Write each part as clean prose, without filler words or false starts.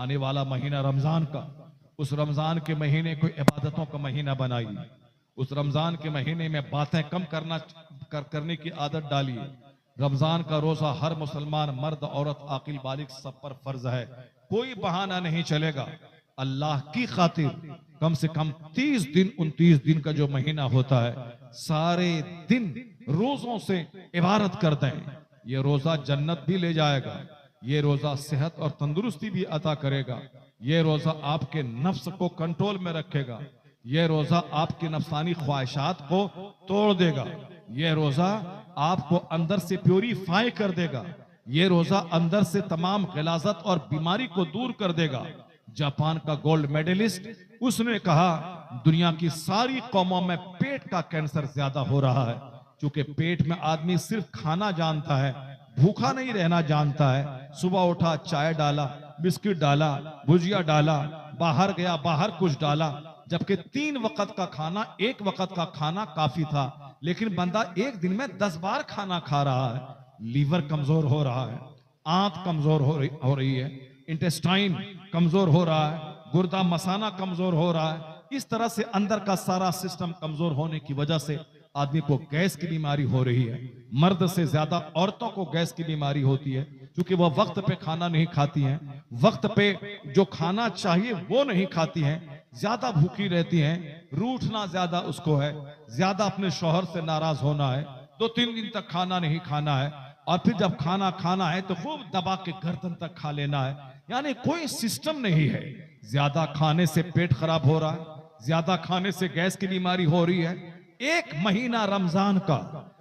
आने वाला महीना रमजान का, उस रमजान के महीने को इबादतों का महीना बनाइए। उस रमजान के महीने में बातें कम करने की आदत डालिए। रमजान का रोजा हर मुसलमान मर्द औरत आकिल बालिग सब पर फर्ज है। कोई बहाना नहीं चलेगा। अल्लाह की खातिर कम से कम 30 दिन 29 दिन का जो महीना होता है, सारे दिन रोजों से इबादत कर दें। ये रोजा जन्नत भी ले जाएगा, ये रोजा सेहत और तंदुरुस्ती भी अता करेगा, ये रोजा आपके नफ्स को कंट्रोल में रखेगा, ये रोजा आपकी नफसानी ख्वाहिशात को तोड़ देगा, ये रोजा आपको अंदर से प्योरीफाई कर देगा, ये रोजा अंदर से तमाम गिलाजत और बीमारी को दूर कर देगा। जापान का गोल्ड मेडलिस्ट, उसने कहा दुनिया की सारी कौमों में पेट का कैंसर ज्यादा हो रहा है, क्योंकि पेट में आदमी सिर्फ खाना जानता है, भूखा नहीं रहना जानता है। सुबह उठा, चाय डाला, बिस्किट डाला, भुजिया डाला, बाहर गया, बाहर कुछ डाला, जबकि 3 वक्त का खाना, 1 वक्त का खाना काफी था। लेकिन बंदा एक दिन में 10 बार खाना खा रहा है। लीवर कमजोर हो रहा है, आंत कमजोर हो रही है, इंटेस्टाइन कमजोर हो रहा है, गुर्दा मसाना कमजोर हो रहा है। इस तरह से अंदर का सारा सिस्टम कमजोर होने की वजह से आदमी को गैस की बीमारी हो रही है। मर्द से ज्यादा औरतों को गैस की बीमारी होती है, क्योंकि वह वक्त पे खाना नहीं खाती हैं, वक्त पे जो खाना चाहिए वो नहीं खाती हैं, ज्यादा भूखी रहती हैं, रूठना ज्यादा उसको है, ज्यादा अपने शौहर से नाराज होना है, 2-3 दिन तक खाना नहीं खाना है, और फिर जब खाना खाना है तो खूब दबा के गर्दन तक खा लेना है। यानी कोई सिस्टम नहीं है। ज्यादा खाने से पेट खराब हो रहा है, ज्यादा खाने से गैस की बीमारी हो रही है। एक महीना रमजान का,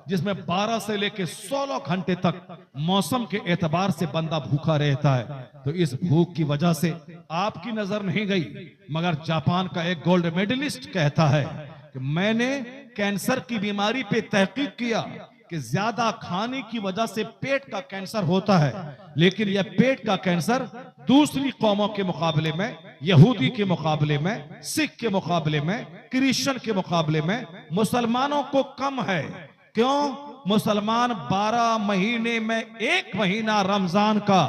जिसमें 12 से लेकर 16 घंटे तक मौसम के एतबार से बंदा भूखा रहता है, तो इस भूख की वजह से आपकी नजर नहीं गई, मगर जापान का एक गोल्ड मेडलिस्ट कहता है कि मैंने कैंसर की बीमारी पे तहकीक किया कि ज्यादा खाने की वजह से पेट का कैंसर होता है, लेकिन यह पेट का कैंसर दूसरी कौमों के मुकाबले में, यहूदी के मुकाबले में, सिख के मुकाबले में, क्रिश्चियन के मुकाबले में मुसलमानों को कम है। क्यों? मुसलमान 12 महीने में 1 महीना रमजान का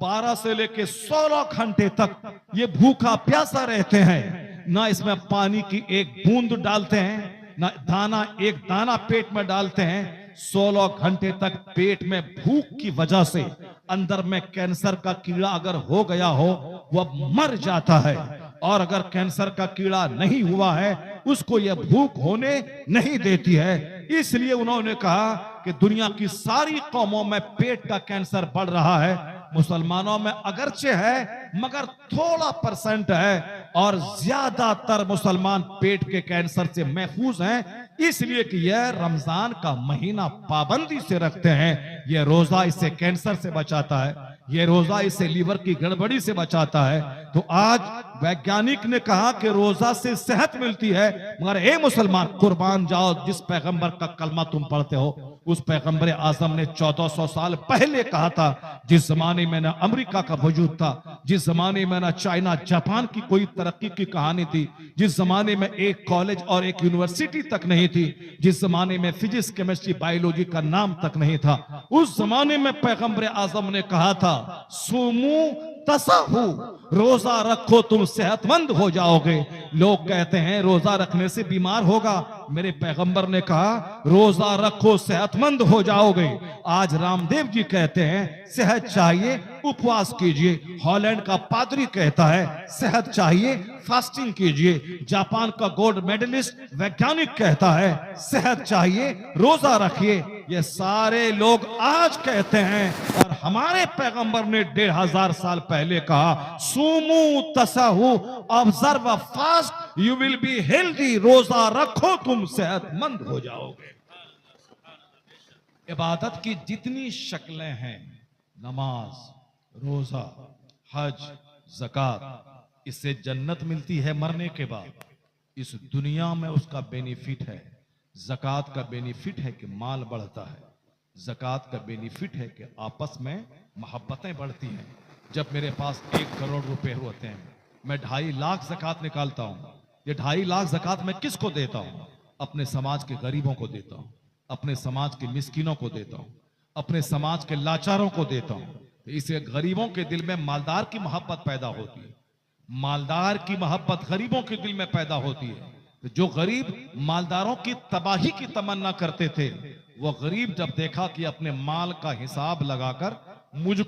12 से लेकर 16 घंटे तक ये भूखा प्यासा रहते हैं। ना इसमें पानी की एक बूंद डालते हैं, ना दाना, एक दाना पेट में डालते हैं। 16 घंटे तक पेट में भूख की वजह से अंदर में कैंसर का कीड़ा अगर हो गया हो, वह मर जाता है। और अगर कैंसर का कीड़ा नहीं हुआ है, उसको यह भूख होने नहीं देती है। इसलिए उन्होंने कहा कि दुनिया की सारी कौमों में पेट का कैंसर बढ़ रहा है, मुसलमानों में अगरचे है मगर थोड़ा % है, और ज्यादातर मुसलमान पेट के कैंसर से महफूज हैं, इसलिए कि यह रमजान का महीना पाबंदी से रखते हैं। यह रोजा इससे कैंसर से बचाता है, यह रोजा इससे लीवर की गड़बड़ी से बचाता है। तो आज वैज्ञानिक ने कहा कि रोजा से सेहत मिलती है, मगर ए मुसलमान, कुर्बान जाओ, जिस पैगंबर का कलमा तुम पढ़ते हो, उस पैगंबर आजम ने 1400 साल पहले कहा था, जिस जमाने में ना अमेरिका का वजूद था, जिस जमाने में ना चाइना जापान की कोई तरक्की की कहानी थी, जिस जमाने में एक कॉलेज और एक यूनिवर्सिटी तक नहीं थी, जिस जमाने में फिजिक्स, केमिस्ट्री, बायोलॉजी का नाम तक नहीं था, उस जमाने में पैगंबर आजम ने कहा था, सुमू तसहु, रोजा रखो तुम सेहतमंद हो जाओगे। लोग कहते हैं रोजा रखने से बीमार होगा, मेरे पैगंबर ने कहा रोजा रखो सेहतमंद हो जाओगे। आज रामदेव जी कहते हैं सेहत चाहिए उपवास कीजिए, हॉलैंड का पादरी कहता है सेहत चाहिए फास्टिंग कीजिए, जापान का गोल्ड मेडलिस्ट वैज्ञानिक कहता है सेहत चाहिए रोजा रखिए। ये सारे लोग आज कहते हैं, और हमारे पैगंबर ने 1500 साल पहले कहा सुमू तसहु, observe fast, you will be healthy, रोजा रखो तुम सेहतमंद हो जाओगे। इबादत की जितनी शक्लें हैं, नमाज, रोजा, हज, ज़कात, इससे जन्नत मिलती है मरने के बाद। इस दुनिया में उसका बेनिफिट है। ज़कात का बेनिफिट है कि माल बढ़ता है, ज़कात का बेनिफिट है कि आपस में मोहब्बतें बढ़ती हैं। जब मेरे पास 1 करोड़ रुपए होते हैं, मैं 2.5 लाख ज़कात निकालता हूँ। ये 2.5 लाख ज़कात मैं किसको देता हूँ? अपने समाज के गरीबों को देता हूँ, अपने समाज के मिस्किनों को देता हूँ, अपने समाज के लाचारों को देता हूँ, तो इससे गरीबों के दिल में मालदार की मोहब्बत पैदा होती है, मालदार की मोहब्बत गरीबों के दिल में पैदा होती है। तो जो गरीब मालदारों की तबाही की तमन्ना करते थे, वो गरीब जब देखा कि अपने माल का हिसाब लगाकर मुझ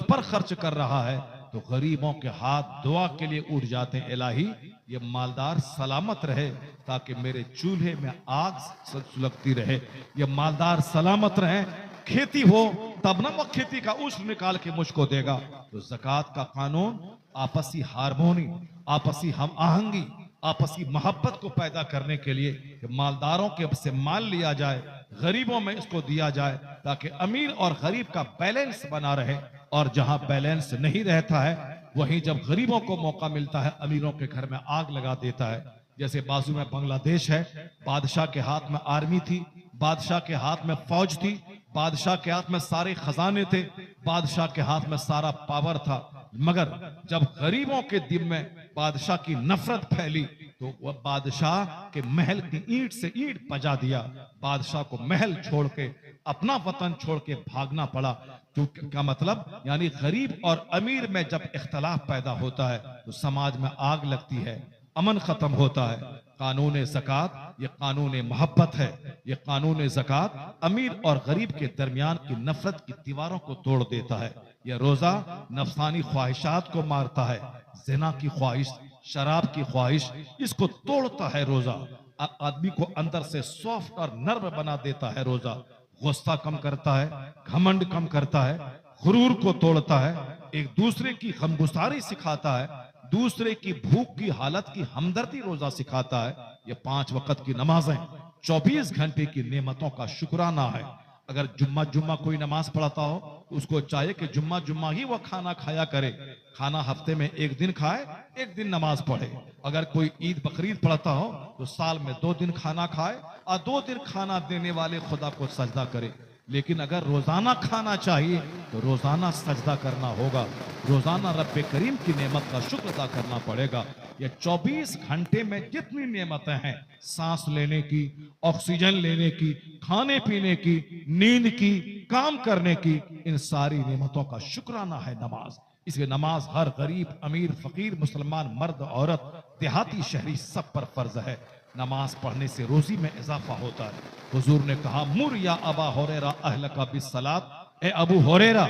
पर खर्च कर रहा है, तो गरीबों के हाथ दुआ के लिए उठ जाते हैं, इलाही ये मालदार सलामत रहे ताकि मेरे चूल्हे में आग सुलगती रहे, ये मालदार सलामत रहे, खेती हो तब ना वो खेती का उश्र निकाल के मुझको देगा। तो ज़कात का कानून आपसी हारमोनी, आपसी हम आहंगी, आपसी मोहब्बत को पैदा करने के लिए मालदारों के से माल लिया जाए, गरीबों में इसको दिया जाए, ताकि अमीर और गरीब का बैलेंस बना रहे। और जहां बैलेंस नहीं रहता है, वहीं जब गरीबों को मौका मिलता है, अमीरों के घर में आग लगा देता है। जैसे बाजू में बांग्लादेश है, बादशाह के हाथ में आर्मी थी, बादशाह के हाथ में फौज थी, बादशाह के हाथ में सारे खजाने थे, बादशाह के हाथ में सारा पावर था, मगर जब गरीबों के दिल में बादशाह की नफरत फैली, तो वह बादशाह के महल की ईंट से ईंट बजा दिया, बादशाह को महल छोड़ के, अपना वतन छोड़ के भागना पड़ा। तो क्या मतलब, यानी गरीब और अमीर में जब इख्तलाफ पैदा होता है तो समाज में आग लगती है, अमन खत्म होता है। कानून ज़कात ये कानून मोहब्बत है, ये कानून ज़कात अमीर और गरीब के दरमियान की नफरत की दीवारों को तोड़ देता है। यह रोजा नफसानी ख्वाहिशात को मारता है, जिना की ख्वाहिश, शराब की ख्वाहिश, इसको तोड़ता है रोजा। आदमी को अंदर से सॉफ्ट और नर्म बना देता है रोजा। गुस्सा कम करता है, घमंड कम करता है, गुरूर को तोड़ता है, एक दूसरे की गमगुसारी सिखाता है, दूसरे की भूख की हालत की हमदर्दी रोजा सिखाता है। ये 5 वक्त की नमाजें 24 घंटे की नेमतों का शुक्राना है। अगर जुम्मा कोई नमाज पढ़ता हो तो उसको चाहिए कि जुम्मा ही वह खाना खाया करे, खाना हफ्ते में 1 दिन खाए, 1 दिन नमाज पढ़े। अगर कोई ईद बकरीद पढ़ता हो तो साल में 2 दिन खाना खाए और 2 दिन खाना देने वाले खुदा को सजदा करे। लेकिन अगर रोजाना खाना चाहिए तो रोजाना सजदा करना होगा, रोजाना रब्बे करीम की नेमत का शुक्र अदा करना पड़ेगा। ये 24 घंटे में जितनी नेमतें हैं, सांस लेने की, ऑक्सीजन लेने की, खाने पीने की, नींद की, काम करने की, इन सारी नेमतों का शुक्राना है नमाज। इसलिए नमाज हर गरीब, अमीर, फकीर, मुसलमान, मर्द, औरत, देहाती, शहरी सब पर फर्ज है। नमाज पढ़ने से रोजी में इजाफा होता है। हुजूर ने कहा, मुर या अबा हुरैरा अहलका बिस्सलात, ए अबू हुरैरा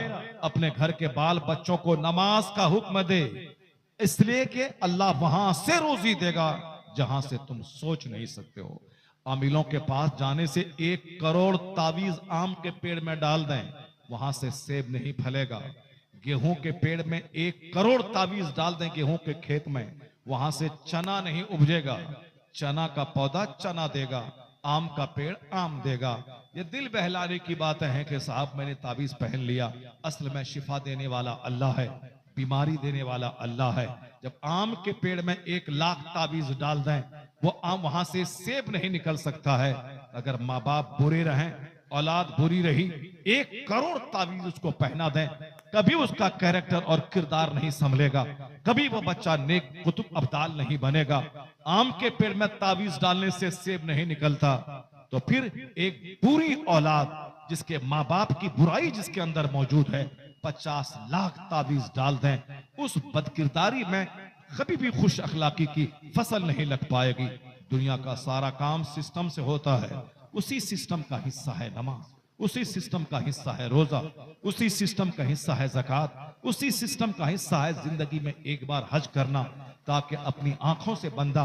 अपने घर के बाल बच्चों को नमाज का हुक्म दे, इसलिए कि अल्लाह वहां से रोजी देगा जहां से तुम सोच नहीं सकते हो। आमिलों के पास जाने से 1 करोड़ तावीज आम के पेड़ में डाल दें, वहां से सेब नहीं फलेगा। गेहूं के पेड़ में 1 करोड़ तावीज डाल दें गेहूं के खेत में, वहां से चना नहीं उपजेगा। चना का पौधा चना देगा, आम का पेड़ आम देगा। ये दिल बहलाने की बातें हैं कि साहब मैंने ताबीज पहन लिया, असल में शिफा देने वाला अल्लाह है, बीमारी देने वाला अल्लाह है। जब आम के पेड़ में 1 लाख ताबीज डाल दें, वो आम वहां से सेब नहीं निकल सकता है। अगर माँ बाप बुरे रहें, औलाद बुरी रही, 1 करोड़ ताबीज उसको पहना दें, कभी उसका कैरेक्टर और किरदार नहीं संभलेगा, कभी वो बच्चा नेक कुतुब अब्दाल नहीं बनेगा। आम के पेड़ में ताबीज डालने से सेब नहीं निकलता, तो फिर एक पूरी औलाद जिसके माँ बाप की बुराई जिसके अंदर मौजूद है, 50 लाख ताबीज डाल दें, उस बदकिरदारी में कभी भी खुश अखलाकी की फसल नहीं लग पाएगी। दुनिया का सारा काम सिस्टम से होता है, उसी सिस्टम का हिस्सा है नमाज, उसी सिस्टम का हिस्सा है रोजा, उसी सिस्टम का हिस्सा है ज़कात, उसी सिस्टम का हिस्सा है जिंदगी में एक बार हज करना, ताकि अपनी आंखों से बंदा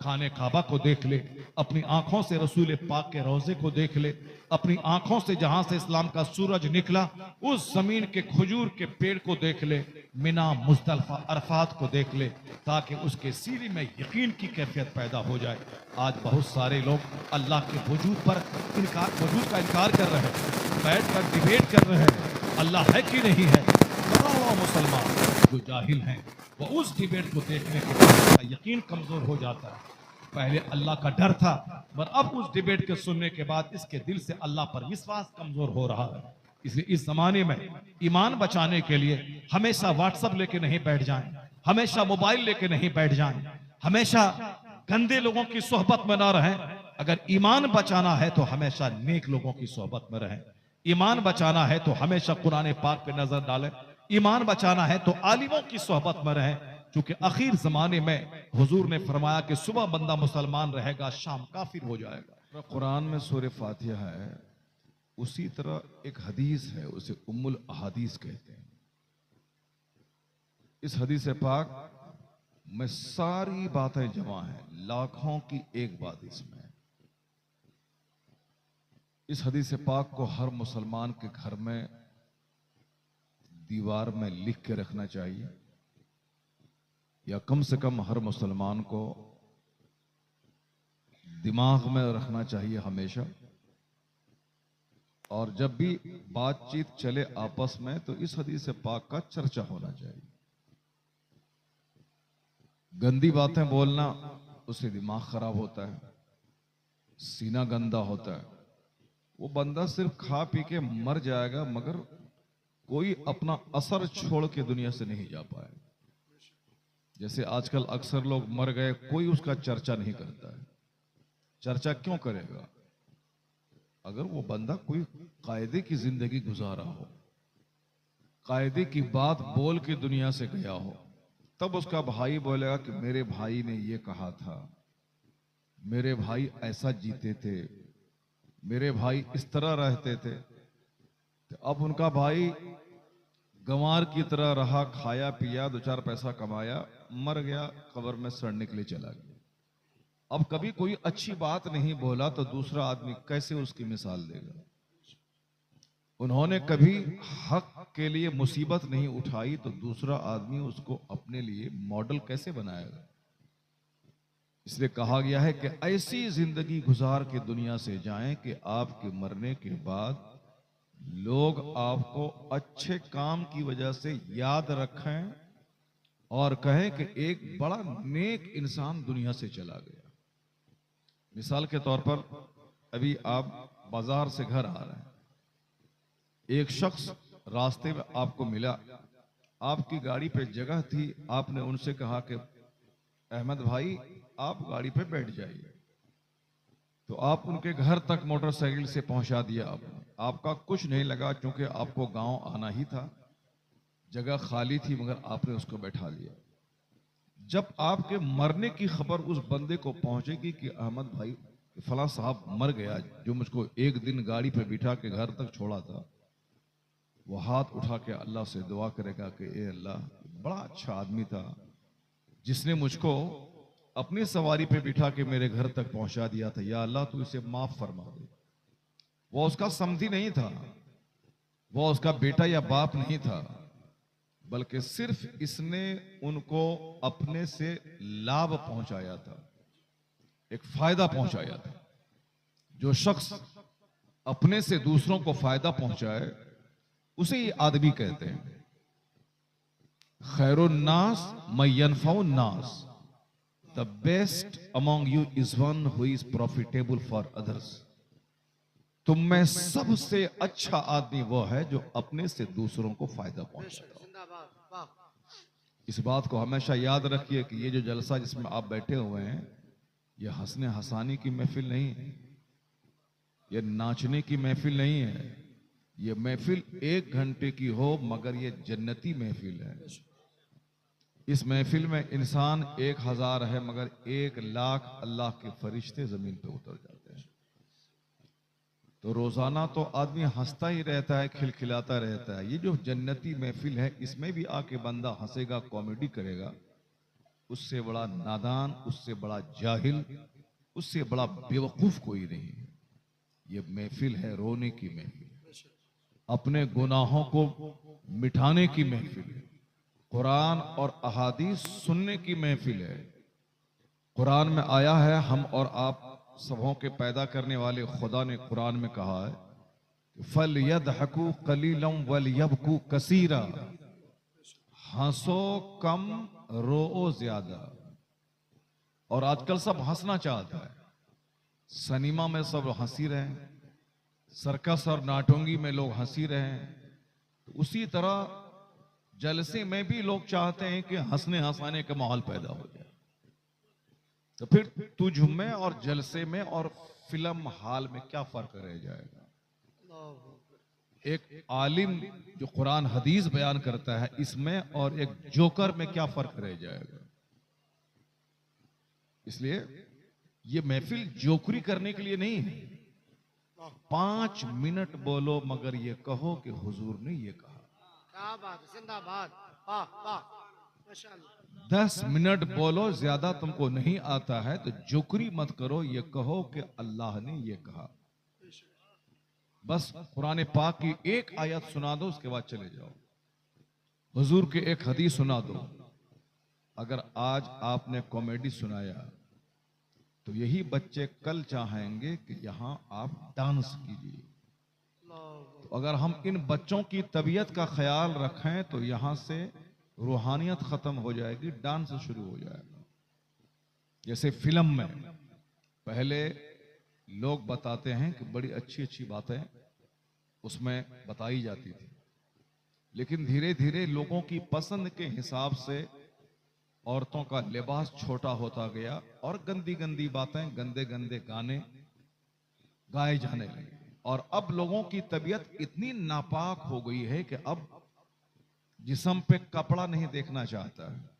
खाने काबा को देख ले, अपनी आंखों से रसूल पाक के रोजे को देख ले, अपनी आंखों से जहां से इस्लाम का सूरज निकला उस जमीन के खजूर के पेड़ को देख ले, मिना, मुज़दलिफा, अरफात को देख ले, ताकि उसके सीने में यकीन की कैफियत पैदा हो जाए। आज बहुत सारे लोग अल्लाह के वजूद पर वजूद का इनकार कर रहे हैं, बैठ कर डिबेट कर रहे हैं, अल्लाह है कि नहीं है। करोड़ों मुसलमान जो जाहिल हैं वो उस डिबेट को देखने के बाद यकीन कमजोर हो जाता है। पहले अल्लाह का डर था, पर अब उस डिबेट के सुनने के बाद इसके दिल से अल्लाह पर विश्वास कमजोर हो रहा है। इसलिए इस जमाने में ईमान बचाने के लिए हमेशा व्हाट्सएप लेके नहीं बैठ जाएं, हमेशा मोबाइल लेके नहीं बैठ जाएं, हमेशा गंदे लोगों की सोहबत में ना रहें। अगर ईमान बचाना है तो हमेशा नेक लोगों की सोहबत में रहें। ईमान बचाना है तो हमेशा कुरान पाक पे नजर डालें। ईमान बचाना है तो आलिमों की सोहबत में रहें, क्योंकि आखिर जमाने में हुजूर ने फरमाया कि सुबह बंदा मुसलमान रहेगा, शाम काफिर हो जाएगा। कुरान में सूरह फातिहा है, उसी तरह एक हदीस है, उसे उम्मुल अहादीस कहते हैं। इस हदीस पाक में सारी बातें जमा हैं, लाखों की एक बात इसमें है। इस हदीस पाक को हर मुसलमान के घर में दीवार में लिख के रखना चाहिए, या कम से कम हर मुसलमान को दिमाग में रखना चाहिए हमेशा। और जब भी बातचीत चले आपस में तो इस हदीस पाक का चर्चा होना चाहिए। गंदी बातें बोलना, उससे दिमाग खराब होता है, सीना गंदा होता है, वो बंदा सिर्फ खा पी के मर जाएगा, मगर कोई अपना असर छोड़ के दुनिया से नहीं जा पाएगा। जैसे आजकल अक्सर लोग मर गए, कोई उसका चर्चा नहीं करता है। चर्चा क्यों करेगा? अगर वो बंदा कोई कायदे की जिंदगी गुजारा हो, कायदे की बात बोल के दुनिया से गया हो, तब उसका भाई बोलेगा कि मेरे भाई ने ये कहा था, मेरे भाई ऐसा जीते थे, मेरे भाई इस तरह रहते थे। तो अब उनका भाई गंवार की तरह रहा, खाया पिया, दो चार पैसा कमाया, मर गया, कब्र में सड़ने के लिए चला गया। अब कभी कोई अच्छी बात नहीं बोला तो दूसरा आदमी कैसे उसकी मिसाल देगा? उन्होंने कभी हक के लिए मुसीबत नहीं उठाई तो दूसरा आदमी उसको अपने लिए मॉडल कैसे बनाएगा? इसलिए कहा गया है कि ऐसी जिंदगी गुजार के दुनिया से जाएं कि आपके मरने के बाद लोग आपको अच्छे काम की वजह से याद रखें और कहें कि एक बड़ा नेक इंसान दुनिया से चला गया। मिसाल के तौर पर, अभी आप बाजार से घर आ रहे हैं, एक शख्स रास्ते में आपको मिला, आपकी गाड़ी पे जगह थी, आपने उनसे कहा कि अहमद भाई आप गाड़ी पे बैठ जाइए, तो आप उनके घर तक मोटरसाइकिल से पहुंचा दिया। आपका कुछ नहीं लगा, क्योंकि आपको गांव आना ही था, जगह खाली थी, मगर आपने उसको बैठा लिया। जब आपके मरने की खबर उस बंदे को पहुंचेगी कि अहमद भाई फला साहब मर गया, जो मुझको एक दिन गाड़ी पे बिठा के घर तक छोड़ा था, वो हाथ उठा के अल्लाह से दुआ करेगा कि ए अल्लाह, बड़ा अच्छा आदमी था जिसने मुझको अपनी सवारी पे बिठा के मेरे घर तक पहुंचा दिया था, या अल्लाह तू इसे माफ फरमा दे। वो उसका समधी नहीं था, वो उसका बेटा या बाप नहीं था, बल्कि सिर्फ इसने उनको अपने से लाभ पहुंचाया था, एक फायदा पहुंचाया था। जो शख्स अपने से दूसरों को फायदा पहुंचाए उसे ये आदमी कहते हैं। खैरुन नास मय्यनफउन नास, the best among you is one who is profitable for others. तुम में सबसे अच्छा आदमी वो है जो अपने से दूसरों को फायदा पहुंचाता हो। इस बात को हमेशा याद रखिए कि ये जो जलसा जिसमें आप बैठे हुए हैं, ये हंसने हंसाने की महफिल नहीं है, ये नाचने की महफिल नहीं है। ये महफिल 1 घंटे की हो, मगर ये जन्नती महफिल है। इस महफिल में इंसान 1000 है, मगर 1,00,000 अल्लाह के फरिश्ते जमीन पे उतर जाते हैं। तो रोजाना तो आदमी हंसता ही रहता है, खिलखिलाता रहता है। ये जो जन्नती महफिल है, इसमें भी आके बंदा हंसेगा, कॉमेडी करेगा, उससे बड़ा नादान, उससे बड़ा जाहिल, उससे बड़ा बेवकूफ कोई नहीं है। ये महफिल है रोने की महफिल, अपने गुनाहों को मिटाने की महफिल है, कुरान और अहादीस सुनने की महफिल है। कुरान में आया है, हम और आप सबों के पैदा करने वाले खुदा ने कुरान में कहा है, फल यदहकू कलीलम वल यबकू कसीरा, हंसो कम रो ज्यादा। और आजकल सब हंसना चाहता है, सिनेमा में सब हंसी रहे हैं, सर्कस और नाटोंगी में लोग हंसी रहे हैं, तो उसी तरह जलसे में भी लोग चाहते हैं कि हंसने हंसाने का माहौल पैदा हो जाए। तो फिर तुझ में और जलसे में और फिल्म हॉल में क्या फर्क रह जाएगा? एक आलिम जो कुरान हदीस बयान करता है, इसमें और एक जोकर में क्या फर्क रह जाएगा। इसलिए ये महफिल जोकरी करने के लिए नहीं है। 5 मिनट बोलो मगर ये कहो कि हुजूर ने ये कहा। क्या बात, जिंदाबाद, वाह वाह, माशाअल्लाह। 10 मिनट बोलो, ज्यादा तुमको नहीं आता है तो जोकरी मत करो, ये कहो कि अल्लाह ने ये कहा। बस कुरान पाक की एक आयत सुना दो, उसके बाद चले जाओ। हुजूर के एक हदीस सुना दो। अगर आज आपने कॉमेडी सुनाया तो यही बच्चे कल चाहेंगे कि यहां आप डांस कीजिए। तो अगर हम इन बच्चों की तबीयत का ख्याल रखें तो यहां से रूहानियत खत्म हो जाएगी, डांस शुरू हो जाएगा। जैसे फिल्म में पहले लोग बताते हैं कि बड़ी अच्छी अच्छी बातें उसमें बताई जाती थी, लेकिन धीरे धीरे लोगों की पसंद के हिसाब से औरतों का लिबास छोटा होता गया और गंदी गंदी बातें, गंदे गंदे गाने गाए जाने लगे। और अब लोगों की तबीयत इतनी नापाक हो गई है कि अब जिस्म पे कपड़ा नहीं देखना चाहता है।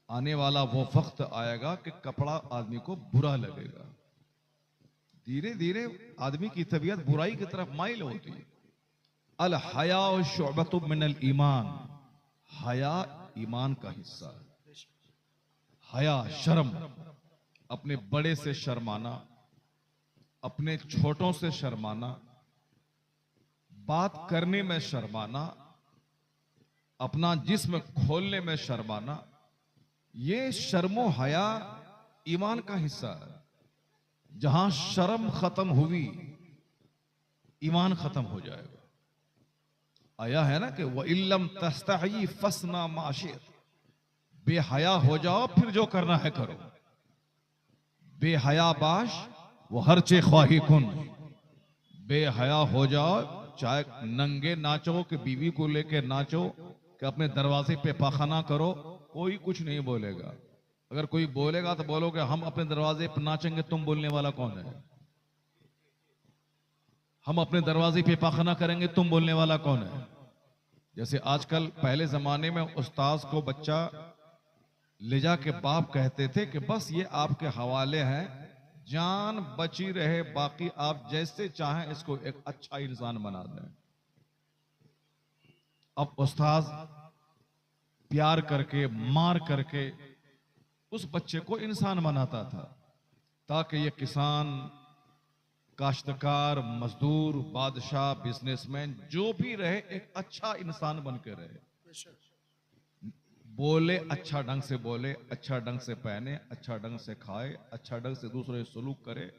आने वाला वो वक्त आएगा कि कपड़ा आदमी को बुरा लगेगा। धीरे धीरे आदमी की तबीयत बुराई की तरफ माइल होती है। अल हया शुअबतु मिनल ईमान, हया ईमान का हिस्सा है। हया शर्म, अपने बड़े से शर्माना, अपने छोटों से शर्माना, बात करने में शर्माना, अपना जिस्म खोलने में शर्माना, ये शर्मो हया ईमान का हिस्सा है। जहां शर्म खत्म हुई ईमान खत्म हो जाएगा। आया है ना कि वो इल्लम तस्तही फसना माशिर, बेहया हो जाओ फिर जो करना है करो। बेहया बाश वो हर चे ख्वाही कुन, बेहया हो जाओ, चाहे नंगे नाचो कि बीवी को लेके नाचो कि अपने दरवाजे पे पाखाना करो, कोई कुछ नहीं बोलेगा। अगर कोई बोलेगा तो बोलोगे हम अपने दरवाजे पर नाचेंगे, तुम बोलने वाला कौन है? हम अपने दरवाजे पे पाखाना करेंगे, तुम बोलने वाला कौन है? जैसे आजकल, पहले जमाने में उस्ताद को बच्चा ले जाके बाप कहते थे कि बस ये आपके हवाले है, जान बची रहे, बाकी आप जैसे चाहें इसको एक अच्छा इंसान बना दें। अब उस्ताद प्यार करके, मार करके उस बच्चे को इंसान बनाता था, ताकि ये किसान, काश्तकार, मजदूर, बादशाह, बिजनेसमैन जो भी रहे एक अच्छा इंसान बन के रहे। बोले अच्छा ढंग से बोले, अच्छा ढंग से पहने, अच्छा ढंग से खाए, अच्छा ढंग से दूसरे सलूक करे।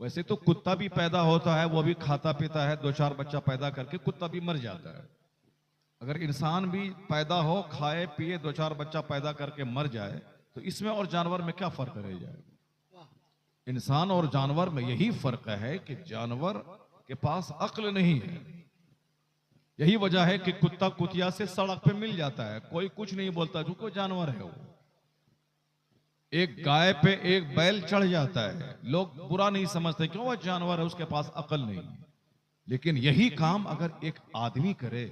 वैसे तो कुत्ता भी पैदा होता है, वो भी खाता पीता है, 2-4 बच्चा पैदा करके कुत्ता भी मर जाता है। अगर इंसान भी पैदा हो, खाए पिए, 2-4 बच्चा पैदा करके मर जाए तो इसमें और जानवर में क्या फर्क रह जाएगा? इंसान और जानवर में यही फर्क है कि जानवर के पास अक्ल नहीं है। यही वजह है कि कुत्ता कुतिया से सड़क पे मिल जाता है, कोई कुछ नहीं बोलता, क्योंकि जानवर है वो। एक गाय पे एक बैल चढ़ जाता है, लोग बुरा नहीं समझते, क्यों? वह जानवर है, उसके पास अकल नहीं। लेकिन यही काम अगर एक आदमी करे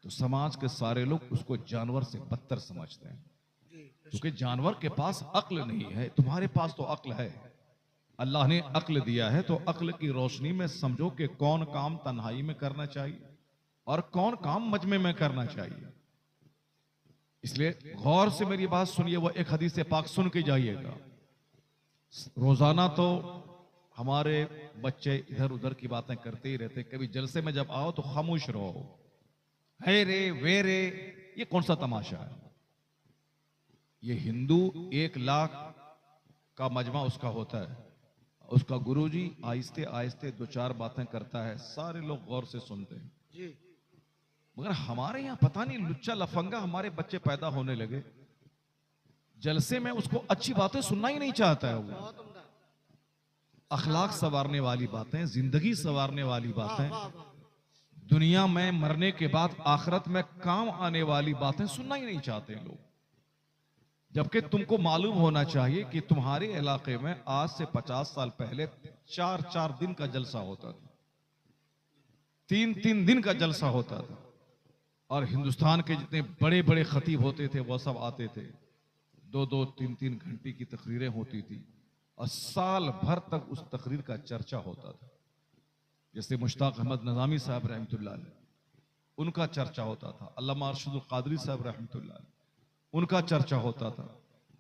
तो समाज के सारे लोग उसको जानवर से बदतर समझते हैं, क्योंकि जानवर के पास अक्ल नहीं है। तुम्हारे पास तो अक्ल है, अल्लाह ने अक्ल दिया है, तो अक्ल की रोशनी में समझो कि कौन काम तन्हाई में करना चाहिए और कौन काम मजमे में करना चाहिए। इसलिए गौर से मेरी बात सुनिए, वो एक हदीस पाक सुन के जाइएगा। रोजाना तो हमारे बच्चे इधर उधर की बातें करते ही रहते, कभी जलसे में जब आओ तो खामोश रहो, है रे वे रे, ये कौन सा तमाशा है? ये हिंदू 1 लाख का मजमा उसका होता है, उसका गुरुजी आहिस्ते आहिस्ते 2-4 बातें करता है, सारे लोग गौर से सुनते हैं जी। मगर हमारे यहां पता नहीं लुच्चा लफंगा हमारे बच्चे पैदा होने लगे, जलसे में उसको अच्छी बातें सुनना ही नहीं चाहता है। वो अखलाक संवारने वाली बातें, जिंदगी संवारने वाली बातें, दुनिया में मरने के बाद आखिरत में काम आने वाली बातें सुनना ही नहीं चाहते लोग। जबकि तुमको मालूम होना चाहिए कि तुम्हारे इलाके में आज से 50 साल पहले 4-4 दिन का जलसा होता था। 3-3 दिन का जलसा होता था और हिंदुस्तान के जितने बड़े बड़े खतीब होते थे वो सब आते थे। 2-2, 3-3 घंटे की तकरीरें होती थी और साल भर तक उस तकरीर का चर्चा होता था। जैसे मुश्ताक अहमद नज़ामी साहब रहमतुल्लाह अलैह, उनका चर्चा होता था। अल्लामा अरशदुल क़ादरी साहब रहमतुल्लाह अलैह, उनका चर्चा होता था।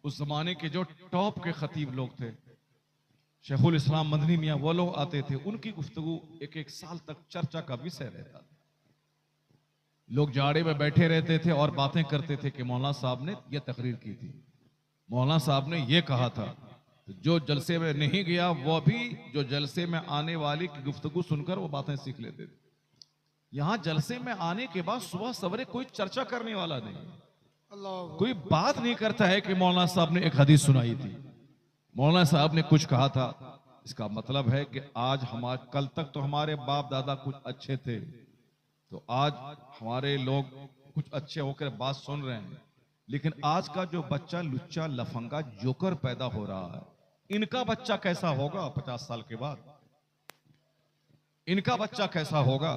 उस जमाने के जो टॉप के खतीब लोग थे, शेखुल इस्लाम मदनी मियाँ, वो लोग आते थे। उनकी गुफ्तगू एक एक साल तक चर्चा का विषय रहता था। लोग जाड़े में बैठे रहते थे और बातें करते थे कि मौलाना साहब ने यह तकरीर की थी, मौलाना साहब ने यह कहा था। तो जो जलसे में नहीं गया वो भी जो जलसे में आने वाली की गुफ्तगू सुनकर वो बातें सीख लेते थे। यहां जलसे में आने के बाद सुबह सवेरे कोई चर्चा करने वाला नहीं, अल्लाह कोई बात नहीं करता है कि मौलाना साहब ने एक हदीस सुनाई थी, मौलाना साहब ने कुछ कहा था। इसका मतलब है कि आज हमारे, कल तक तो हमारे बाप दादा कुछ अच्छे थे, तो आज हमारे लोग कुछ अच्छे होकर बात सुन रहे हैं, लेकिन आज का जो बच्चा लुच्चा लफंगा जोकर पैदा हो रहा है, इनका बच्चा कैसा होगा 50 साल के बाद? इनका बच्चा कैसा होगा?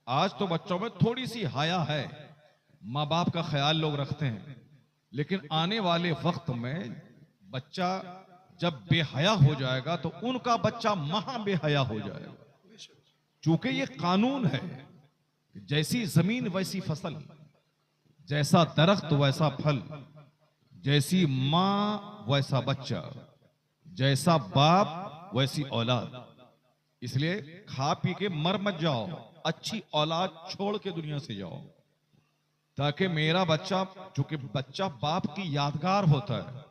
आज तो बच्चों में थोड़ी सी हया है, माँ बाप का ख्याल लोग रखते हैं, लेकिन आने वाले वक्त में बच्चा जब बेहया हो जाएगा तो उनका बच्चा महा बेहया हो जाएगा। चूंकि ये कानून है, जैसी जमीन वैसी फसल, जैसा दरख्त वैसा फल, जैसी मां वैसा बच्चा, जैसा बाप वैसी औलाद। इसलिए खा पी के मर मत जाओ, अच्छी औलाद छोड़ के दुनिया से जाओ, ताकि मेरा बच्चा, चूंकि बच्चा बाप की यादगार होता है,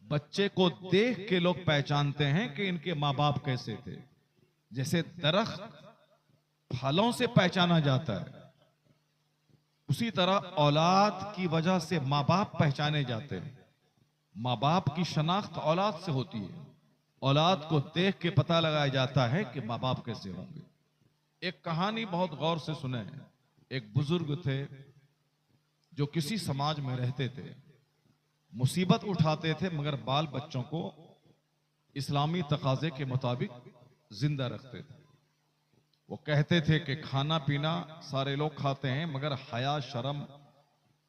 बच्चे को देख के लोग पहचानते हैं कि इनके माँ बाप कैसे थे। जैसे दरख्त फलों से पहचाना जाता है, उसी तरह औलाद की वजह से माँ बाप पहचाने जाते हैं। माँ बाप की शनाख्त औलाद से होती है, औलाद को देख के पता लगाया जाता है कि माँ बाप कैसे होंगे। एक कहानी बहुत गौर से सुने। एक बुजुर्ग थे जो किसी समाज में रहते थे, मुसीबत उठाते थे मगर बाल बच्चों को इस्लामी तकाजे के मुताबिक जिंदा रखते थे। वो कहते थे कि खाना पीना सारे लोग खाते हैं मगर हया, शर्म,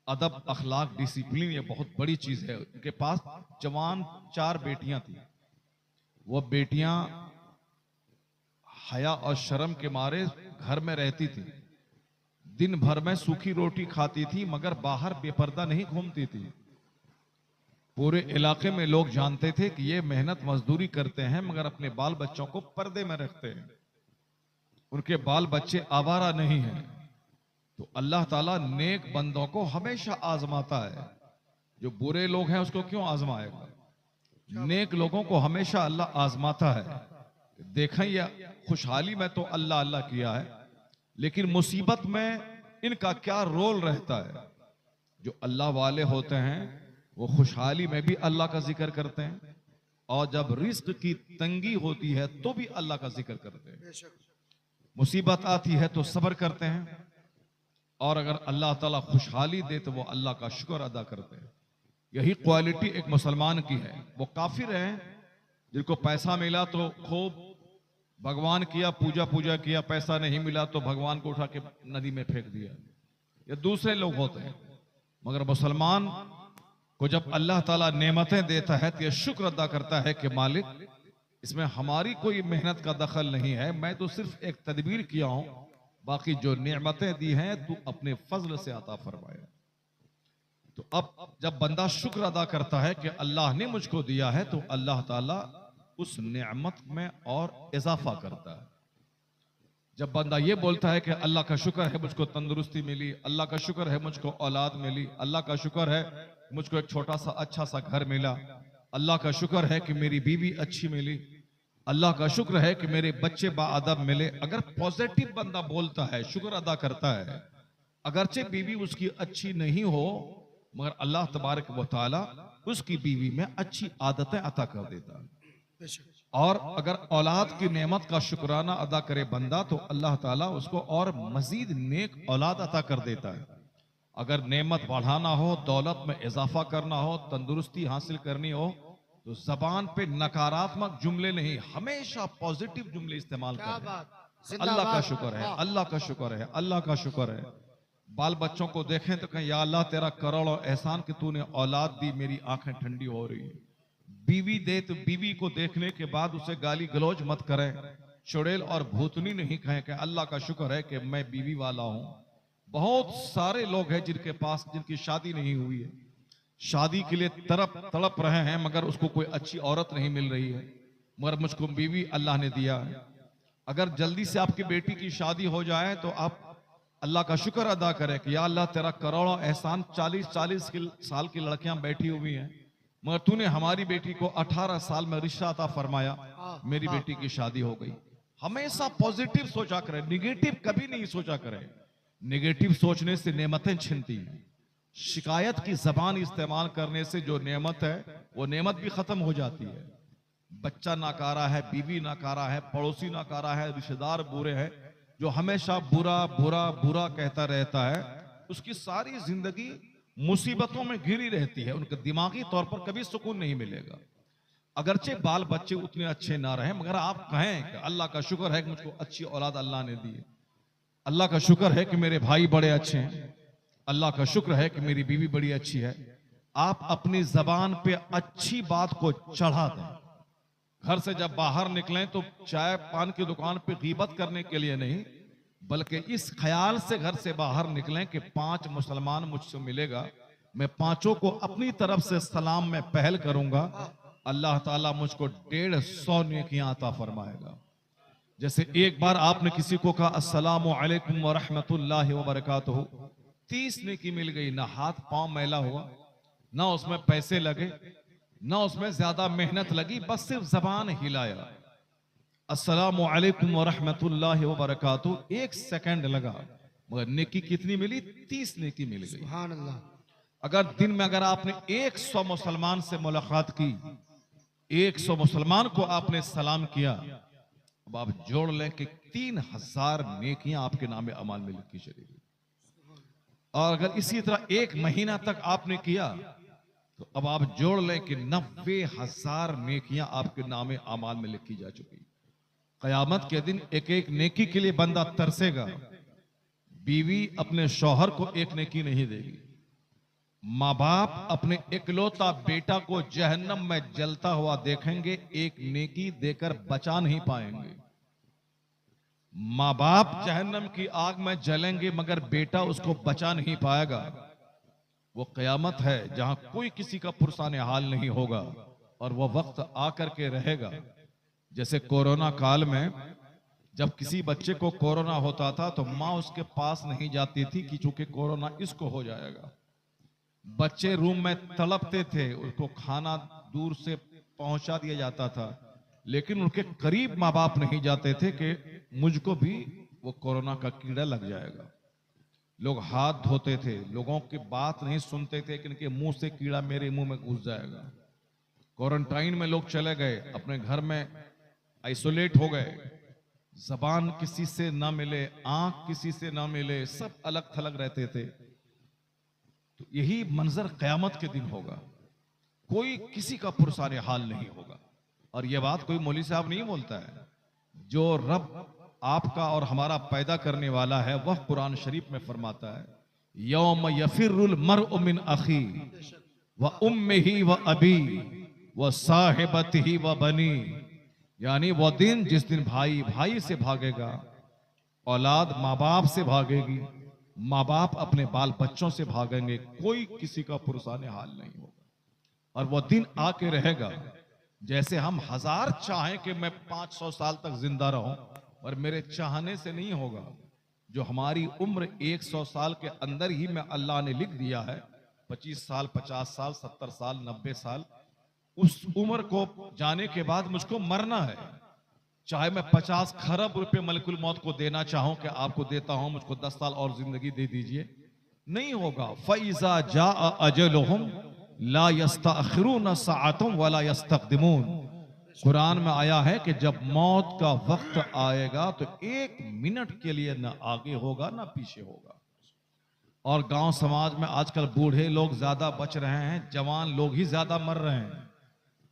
अदब, अखलाक, डिसिप्लिन ये बहुत बड़ी चीज है। उनके पास जवान 4 बेटियां थी। वो बेटियां हया और शर्म के मारे घर में रहती थी, दिन भर में सूखी रोटी खाती थी मगर बाहर बेपर्दा नहीं घूमती थी। पूरे इलाके में लोग जानते थे कि ये मेहनत मजदूरी करते हैं मगर अपने बाल बच्चों को पर्दे में रखते हैं, उनके बाल बच्चे आवारा नहीं हैं। तो अल्लाह ताला नेक बंदों को हमेशा आजमाता है। जो बुरे लोग हैं उसको क्यों आजमाएगा? नेक लोगों को हमेशा अल्लाह आजमाता है। देखें, या खुशहाली में तो अल्लाह अल्लाह किया है, लेकिन मुसीबत में इनका क्या रोल रहता है। जो अल्लाह वाले होते हैं वो खुशहाली में भी अल्लाह का जिक्र करते हैं, और जब रिस्क की तंगी होती है तो भी अल्लाह का जिक्र करते हैं। मुसीबत आती है तो सब्र करते हैं, और अगर अल्लाह ताला खुशहाली दे तो वो अल्लाह का शुक्र अदा करते हैं। यही क्वालिटी एक मुसलमान की है। वो काफिर हैं जिनको पैसा मिला तो खूब भगवान किया, पूजा किया, पैसा नहीं मिला तो भगवान को उठा के नदी में फेंक दिया। ये दूसरे लोग होते हैं। मगर मुसलमान को जब अल्लाह ताला नेमतें देता है तो ये शुक्र अदा करता है कि मालिक, इसमें हमारी कोई मेहनत का दखल नहीं है, मैं तो सिर्फ एक तदबीर किया हूं, बाकी जो नेमतें दी हैं तू अपने फजल से अता फरमाया। तो अब जब बंदा शुक्र अदा करता है कि अल्लाह ने मुझको दिया है, तो अल्लाह ताला उस नेमत में और इजाफा करता है। जब बंदा ये बोलता है कि अल्लाह का शुक्र है मुझको तंदुरुस्ती मिली, अल्लाह का शुक्र है मुझको औलाद मिली, अल्लाह का शुक्र है मुझको एक छोटा सा अच्छा सा घर मिला, अल्लाह का शुक्र है कि मेरी बीवी अच्छी मिली, अल्लाह का शुक्र है कि मेरे बच्चे बाअदब मिले। अगर पॉजिटिव बंदा बोलता है, शुक्र अदा करता है, अगरचे बीवी उसकी अच्छी नहीं हो मगर अल्लाह तबारक व तआला उसकी बीवी में अच्छी आदतें अता कर देता है। और अगर औलाद की नेमत का शुक्राना अदा करे बंदा तो अल्लाह ताला उसको और मजीद नेक औलाद अता कर देता है। अगर नेमत बढ़ाना हो, दौलत में इजाफा करना हो, तंदुरुस्ती हासिल करनी हो, तो जबान पे नकारात्मक जुमले नहीं, हमेशा पॉजिटिव जुमले इस्तेमाल क्या करें। बात, अल्लाह का शुक्र है, अल्लाह का शुक्र है, अल्लाह का शुक्र है। बाल बच्चों को देखें तो कहें या अल्लाह तेरा करोड़ों एहसान कि तूने औलाद दी, मेरी आंखें ठंडी हो रही है। बीवी दे तो बीवी को देखने के बाद उसे गाली गलौज मत करें, चुड़ैल और भूतनी नहीं कहें कि अल्लाह का शुक्र है कि मैं बीवी वाला हूं। बहुत सारे लोग हैं जिनके पास जिनकी शादी नहीं हुई है, शादी के लिए तड़प रहे हैं मगर उसको कोई अच्छी औरत नहीं मिल रही है, मगर मुझको बीवी अल्लाह ने दिया है। अगर जल्दी से आपकी बेटी की शादी हो जाए तो आप अल्लाह का शुक्र अदा करें कि या अल्लाह तेरा करोड़ों एहसान, 40-40 साल की लड़कियां बैठी हुई हैं मगर तूने हमारी बेटी को 18 साल में रिश्ता अता फरमाया, मेरी बेटी की शादी हो गई। हमेशा पॉजिटिव सोचा करें, निगेटिव कभी नहीं सोचा करें। निगेटिव सोचने से नेमतें छिनती हैं। शिकायत की जबान इस्तेमाल करने से जो नेमत है वो नेमत भी खत्म हो जाती है। बच्चा नाकारा है, बीवी नाकारा है, पड़ोसी नाकारा है, रिश्तेदार बुरे हैं, जो हमेशा बुरा बुरा बुरा कहता रहता है, उसकी सारी जिंदगी मुसीबतों में घिरी रहती है, उनके दिमागी तौर पर कभी सुकून नहीं मिलेगा। अगरचे बाल बच्चे उतने अच्छे ना रहे मगर आप कहें कि अल्लाह का शुक्र है कि मुझको अच्छी औलाद अल्लाह ने दी है, अल्लाह का शुक्र है कि मेरे भाई बड़े अच्छे हैं, अल्लाह का शुक्र है कि मेरी बीवी बड़ी अच्छी है। आप अपनी जबान पे अच्छी बात को चढ़ा दें। घर से जब बाहर निकलें तो चाय पान की दुकान पे गीबत करने के लिए नहीं, बल्कि इस ख्याल से घर से बाहर निकलें कि 5 मुसलमान मुझसे मिलेगा, मैं 5 को अपनी तरफ से सलाम में पहल करूंगा, अल्लाह ताला मुझको 150 नेकियां अता फरमाएगा। जैसे एक बार आपने किसी को कहा अस्सलामु अलैकुम व रहमतुल्लाहि व बरकातुहू, 30 नेकी मिल गई। ना हाथ पांव मैला हुआ, ना उसमें पैसे लगे, ना उसमें ज्यादा मेहनत लगी, बस सिर्फ जबान हिलाया, अस्सलामु अलैकुम व रहमतुल्लाहि व बरकातुहू, 1 सेकंड लगा मगर नेकी कितनी मिली? 30 नेकी मिल गई। सुभान अल्लाह। अगर दिन में अगर आपने 100 मुसलमान से मुलाकात की, 100 मुसलमान को आपने सलाम किया, अब आप जोड़ लें कि 3000 नेकियां आपके नामे अमाल में लिखी चलेगी। और अगर इसी तरह 1 महीना तक आपने किया तो अब आप जोड़ लें कि 90,000 नेकियां आपके नामे अमाल में लिखी जा चुकी। कयामत के दिन एक एक नेकी के लिए बंदा तरसेगा। बीवी अपने शौहर को 1 नेकी नहीं देगी, माँ बाप अपने इकलौता बेटा को जहन्नम में जलता हुआ देखेंगे, 1 नेकी देकर बचा नहीं पाएंगे। माँ बाप जहन्नम की आग में जलेंगे मगर बेटा उसको बचा नहीं पाएगा। वो कयामत है जहां कोई किसी का पुरसाने हाल नहीं होगा और वो वक्त आकर के रहेगा। जैसे कोरोना काल में जब किसी बच्चे को कोरोना होता था तो माँ उसके पास नहीं जाती थी कि चूंकि कोरोना इसको हो जाएगा। बच्चे रूम में तड़पते थे, उसको खाना दूर से पहुंचा दिया जाता था, लेकिन उनके करीब माँ बाप नहीं जाते थे कि मुझको भी वो कोरोना का कीड़ा लग जाएगा। लोग हाथ धोते थे, लोगों की बात नहीं सुनते थे कि इनके मुंह से कीड़ा मेरे मुंह में घुस जाएगा। क्वारंटाइन में लोग चले गए, अपने घर में आइसोलेट हो गए, जबान किसी से ना मिले, आंख किसी से ना मिले, सब अलग थलग रहते थे। तो यही मंजर कयामत के दिन होगा, कोई किसी का पुरसाने हाल नहीं होगा। और यह बात कोई मौलवी साहब नहीं बोलता है, जो रब आपका और हमारा पैदा करने वाला है वह कुरान शरीफ में फरमाता है, यौम यफिरुल मर्उ मिन अखी व उम्मिही व अबी व साहिबतिही व बनी, यानी वह दिन जिस दिन भाई भाई से भागेगा, औलाद माँ बाप से भागेगी, माँ बाप अपने बाल बच्चों से भागेंगे, कोई किसी का पुरसाने हाल नहीं होगा। और वह दिन आके रहेगा, जैसे हम 1000 चाहें कि मैं 500 साल तक जिंदा रहूं, और मेरे चाहने से नहीं होगा। जो हमारी उम्र 100 साल के अंदर ही में अल्लाह ने लिख दिया है, 25 साल, 50 साल, 70 साल, 90 साल, उस उम्र को जाने के बाद मुझको मरना है। चाहे मैं 50 खरब रुपए मलिकुल मौत को देना चाहूं कि आपको देता हूं, मुझको 10 साल और जिंदगी दे दीजिए, नहीं होगा। फइज़ा जाअ अजलुहुम ला यस्तअखिरून सअतम वला यस्तक़दिमून। कुरान में आया है कि जब मौत का वक्त आएगा तो 1 मिनट के लिए ना आगे होगा ना पीछे होगा। और गांव समाज में आजकल बूढ़े लोग ज्यादा बच रहे हैं, जवान लोग ही ज्यादा मर रहे हैं।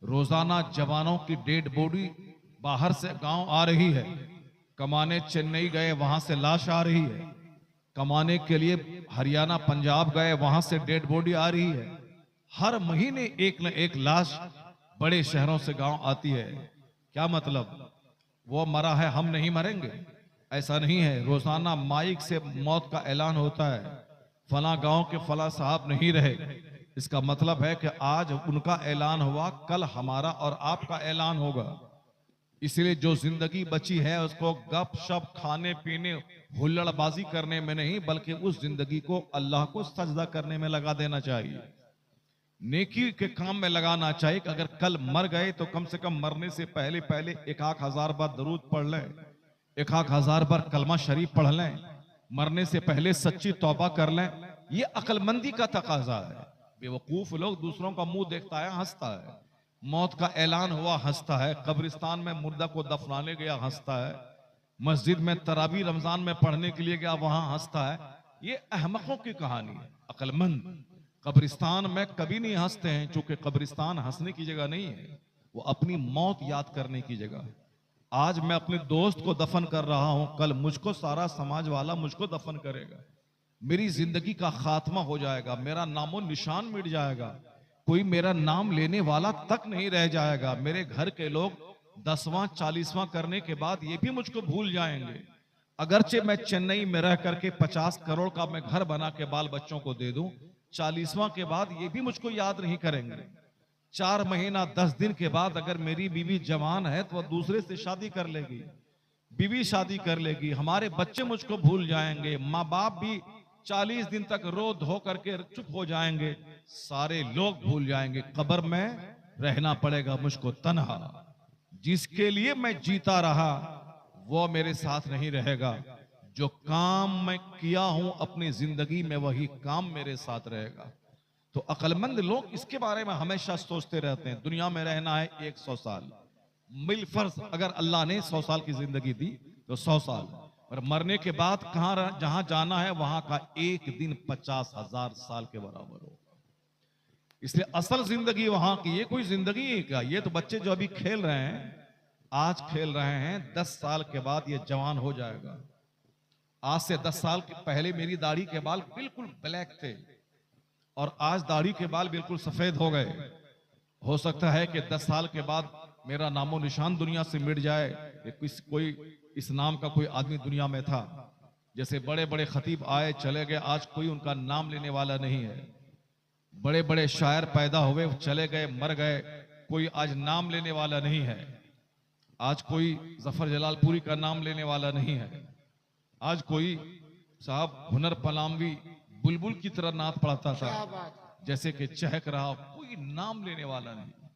रोजाना जवानों की डेड बॉडी बाहर से गांव आ रही है, कमाने चेन्नई गए, वहां से लाश आ रही है। कमाने के लिए हरियाणा पंजाब गए, वहां से डेड बॉडी आ रही है। हर महीने एक न एक लाश बड़े शहरों से गांव आती है। क्या मतलब? वो मरा है, हम नहीं मरेंगे? ऐसा नहीं है। रोजाना माइक से मौत का ऐलान होता है, फला गांव के फला साहब नहीं रहे। इसका मतलब है कि आज उनका ऐलान हुआ, कल हमारा और आपका ऐलान होगा। इसलिए जो जिंदगी बची है उसको गप शप खाने पीने हुल्लड़बाजी करने में नहीं, बल्कि उस जिंदगी को अल्लाह को सजदा करने में लगा देना चाहिए, नेकी के काम में लगाना चाहिए। कि अगर कल मर गए तो कम से कम मरने से पहले पहले 1,000 बार दरूद पढ़ लें, 1,000 बार कलमा शरीफ पढ़ लें, मरने से पहले सच्ची तौबा कर लें। ये अक्लमंदी का तकाजा है। बेवकूफ लोग दूसरों का मुंह देखता है, हंसता है। मौत का ऐलान हुआ, हंसता है। कब्रिस्तान में मुर्दा को दफनाने गया, हंसता है। मस्जिद में तरावी रमजान में पढ़ने के लिए गया, वहां हंसता है। ये अहमकों की कहानी है। अक्लमंद कब्रिस्तान में कभी नहीं हंसते हैं, क्योंकि कब्रिस्तान हंसने की जगह नहीं है, वो अपनी मौत याद करने की जगह है। आज मैं अपने दोस्त को दफन कर रहा हूं, कल मुझको सारा समाज वाला मुझको दफन करेगा। मेरी जिंदगी का खात्मा हो जाएगा, मेरा नामो निशान मिट जाएगा, कोई मेरा नाम लेने वाला तक नहीं रह जाएगा। मेरे घर के लोग 10वां 40वां करने के बाद ये भी मुझको भूल जाएंगे। अगरचे मैं चेन्नई में रह करके 50 करोड़ का मैं घर बना के बाल बच्चों को दे दूं, 40वां के बाद ये भी मुझको याद नहीं करेंगे। 4 महीना 10 दिन के बाद अगर मेरी बीवी जवान है तो वह दूसरे से शादी कर लेगी, बीवी शादी कर लेगी, हमारे बच्चे मुझको भूल जाएंगे, माँ बाप भी 40 दिन तक रो धो करके चुप हो जाएंगे, सारे लोग भूल जाएंगे। कब्र में रहना पड़ेगा मुझको तन्हा। जिसके लिए मैं जीता रहा वो मेरे साथ नहीं रहेगा। जो काम मैं किया हूं अपनी जिंदगी में वही काम मेरे साथ रहेगा। तो अक्लमंद लोग इसके बारे में हमेशा सोचते रहते हैं। दुनिया में रहना है 100 साल, मिल फर्ज अगर अल्लाह ने 100 साल की जिंदगी दी तो 100 साल, और मरने के बाद कहां जहां जाना है वहां का एक दिन 50,000 साल के बराबर होगा। इसलिए असल जिंदगी वहां की, ये कोई जिंदगी है क्या? ये तो बच्चे जो अभी खेल रहे हैं, आज खेल रहे हैं, 10 साल के बाद ये जवान हो जाएगा। आज से 10 साल पहले मेरी दाढ़ी के बाल बिल्कुल ब्लैक थे और आज दाढ़ी के बाल बिल्कुल सफेद हो गए। हो सकता है कि 10 साल के बाद मेरा नामो निशान दुनिया से मिट जाए। कोई इस नाम का कोई आदमी दुनिया में था, जैसे बड़े बड़े खतीब आए चले गए, आज कोई उनका नाम लेने वाला नहीं है। बड़े बड़े शायर पैदा हुए, चले गए, मर गए, कोई आज नाम लेने वाला नहीं है। आज कोई जफर जलालपुरी का नाम लेने वाला नहीं है। आज कोई साहब हुनर पलामवी बुलबुल की तरह नात पढ़ता था, जैसे कि चहक रहा, कोई नाम लेने वाला नहीं।